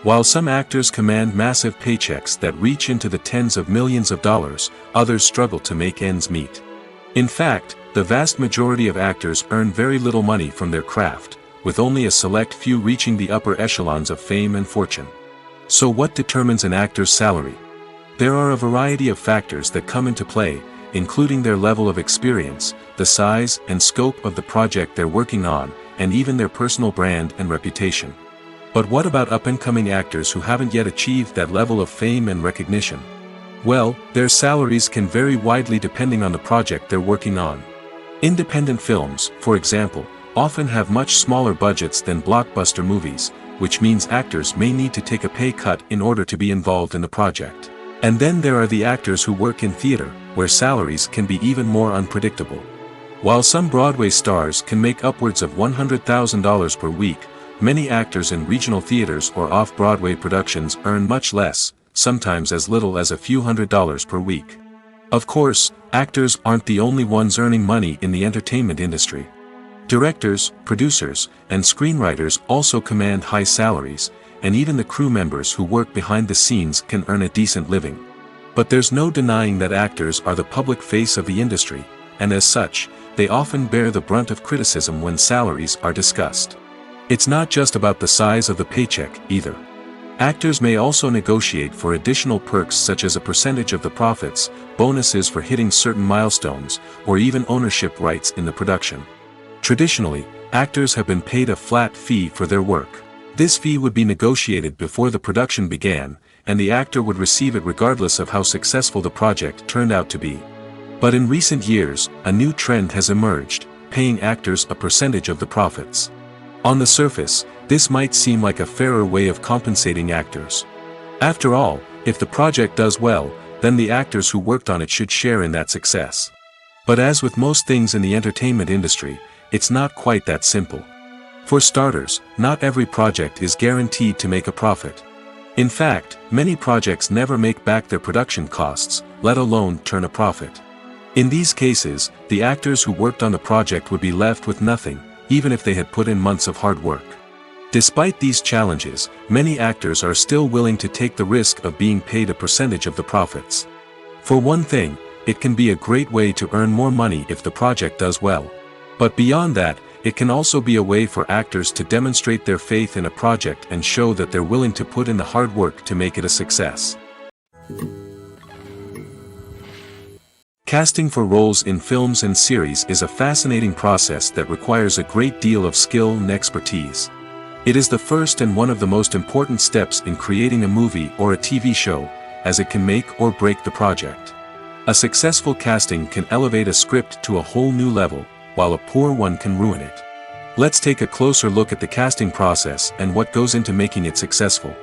While some actors command massive paychecks that reach into the tens of millions of dollars, others struggle to make ends meet. In fact, the vast majority of actors earn very little money from their craft, with only a select few reaching the upper echelons of fame and fortune. So what determines an actor's salary? There are a variety of factors that come into play, including their level of experience, the size and scope of the project they're working on, and even their personal brand and reputation. But what about up-and-coming actors who haven't yet achieved that level of fame and recognition? Well, their salaries can vary widely depending on the project they're working on. Independent films, for example, often have much smaller budgets than blockbuster movies, which means actors may need to take a pay cut in order to be involved in the project. And then there are the actors who work in theater, where salaries can be even more unpredictable. While some Broadway stars can make upwards of $100,000 per week, Many actors in regional theaters or off-Broadway productions earn much less, sometimes as little as a few $100s per week. Of course, actors aren't the only ones earning money in the entertainment industry. Directors, producers, and screenwriters also command high salaries, and even the crew members who work behind the scenes can earn a decent living. But there's no denying that actors are the public face of the industry, and as such, they often bear the brunt of criticism when salaries are discussed. It's not just about the size of the paycheck, either. Actors may also negotiate for additional perks such as a percentage of the profits, bonuses for hitting certain milestones, or even ownership rights in the production. Traditionally, actors have been paid a flat fee for their work. This fee would be negotiated before the production began, and the actor would receive it regardless of how successful the project turned out to be. But in recent years, a new trend has emerged, paying actors a percentage of the profits. On the surface, this might seem like a fairer way of compensating actors. After all, if the project does well, then the actors who worked on it should share in that success. But as with most things in the entertainment industry, it's not quite that simple. For starters, not every project is guaranteed to make a profit. In fact, many projects never make back their production costs, let alone turn a profit. In these cases, the actors who worked on the project would be left with nothing, even if they had put in months of hard work. Despite these challenges, many actors are still willing to take the risk of being paid a percentage of the profits. For one thing, it can be a great way to earn more money if the project does well. But beyond that, it can also be a way for actors to demonstrate their faith in a project and show that they're willing to put in the hard work to make it a success. Casting for roles in films and series is a fascinating process that requires a great deal of skill and expertise. It is the first and one of the most important steps in creating a movie or a TV show, as it can make or break the project. A successful casting can elevate a script to a whole new level, while a poor one can ruin it. Let's take a closer look at the casting process and what goes into making it successful.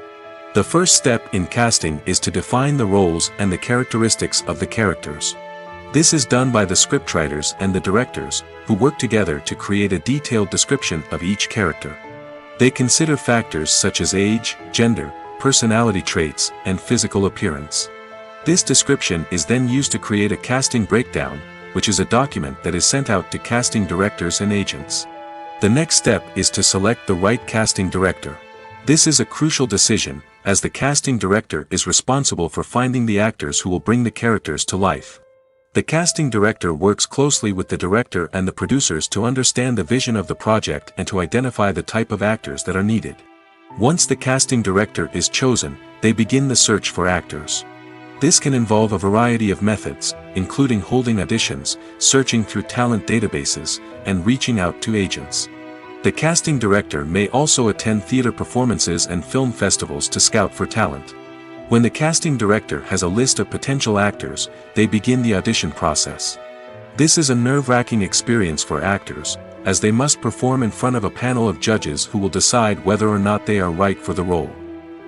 The first step in casting is to define the roles and the characteristics of the characters. This is done by the scriptwriters and the directors, who work together to create a detailed description of each character. They consider factors such as age, gender, personality traits, and physical appearance. This description is then used to create a casting breakdown, which is a document that is sent out to casting directors and agents. The next step is to select the right casting director. This is a crucial decision, as the casting director is responsible for finding the actors who will bring the characters to life. The casting director works closely with the director and the producers to understand the vision of the project and to identify the type of actors that are needed. Once the casting director is chosen, they begin the search for actors. This can involve a variety of methods, including holding auditions, searching through talent databases, and reaching out to agents. The casting director may also attend theater performances and film festivals to scout for talent. When the casting director has a list of potential actors, they begin the audition process. This is a nerve-wracking experience for actors, as they must perform in front of a panel of judges who will decide whether or not they are right for the role.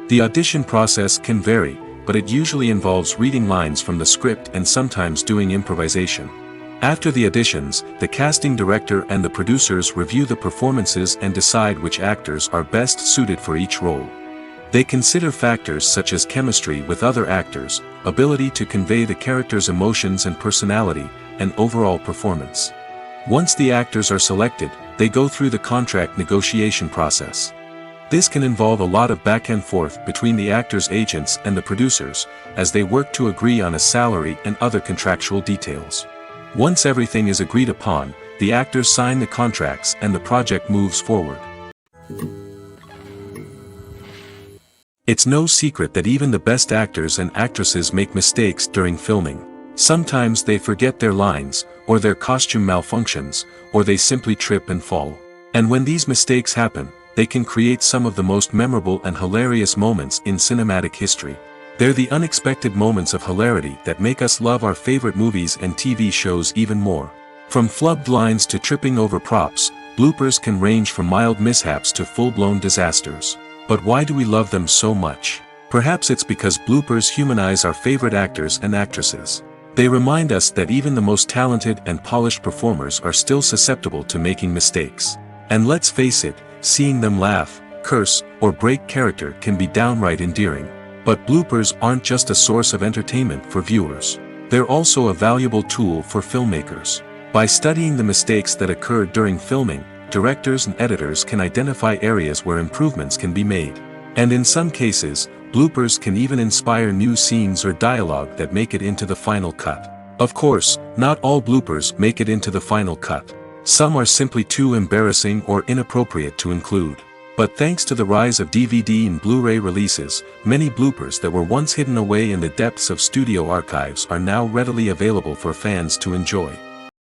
The audition process can vary, but it usually involves reading lines from the script and sometimes doing improvisation. After the auditions, the casting director and the producers review the performances and decide which actors are best suited for each role. They consider factors such as chemistry with other actors, ability to convey the character's emotions and personality, and overall performance. Once the actors are selected, they go through the contract negotiation process. This can involve a lot of back and forth between the actors' agents and the producers, as they work to agree on a salary and other contractual details. Once everything is agreed upon, the actors sign the contracts and the project moves forward. It's no secret that even the best actors and actresses make mistakes during filming. Sometimes they forget their lines, or their costume malfunctions, or they simply trip and fall. And when these mistakes happen, they can create some of the most memorable and hilarious moments in cinematic history. They're the unexpected moments of hilarity that make us love our favorite movies and TV shows even more. From flubbed lines to tripping over props, bloopers can range from mild mishaps to full-blown disasters. But why do we love them so much? Perhaps it's because bloopers humanize our favorite actors and actresses. They remind us that even the most talented and polished performers are still susceptible to making mistakes. And let's face it, seeing them laugh, curse, or break character can be downright endearing. But bloopers aren't just a source of entertainment for viewers. They're also a valuable tool for filmmakers. By studying the mistakes that occurred during filming, directors and editors can identify areas where improvements can be made. And in some cases, bloopers can even inspire new scenes or dialogue that make it into the final cut. Of course, not all bloopers make it into the final cut. Some are simply too embarrassing or inappropriate to include. But thanks to the rise of DVD and Blu-ray releases, many bloopers that were once hidden away in the depths of studio archives are now readily available for fans to enjoy.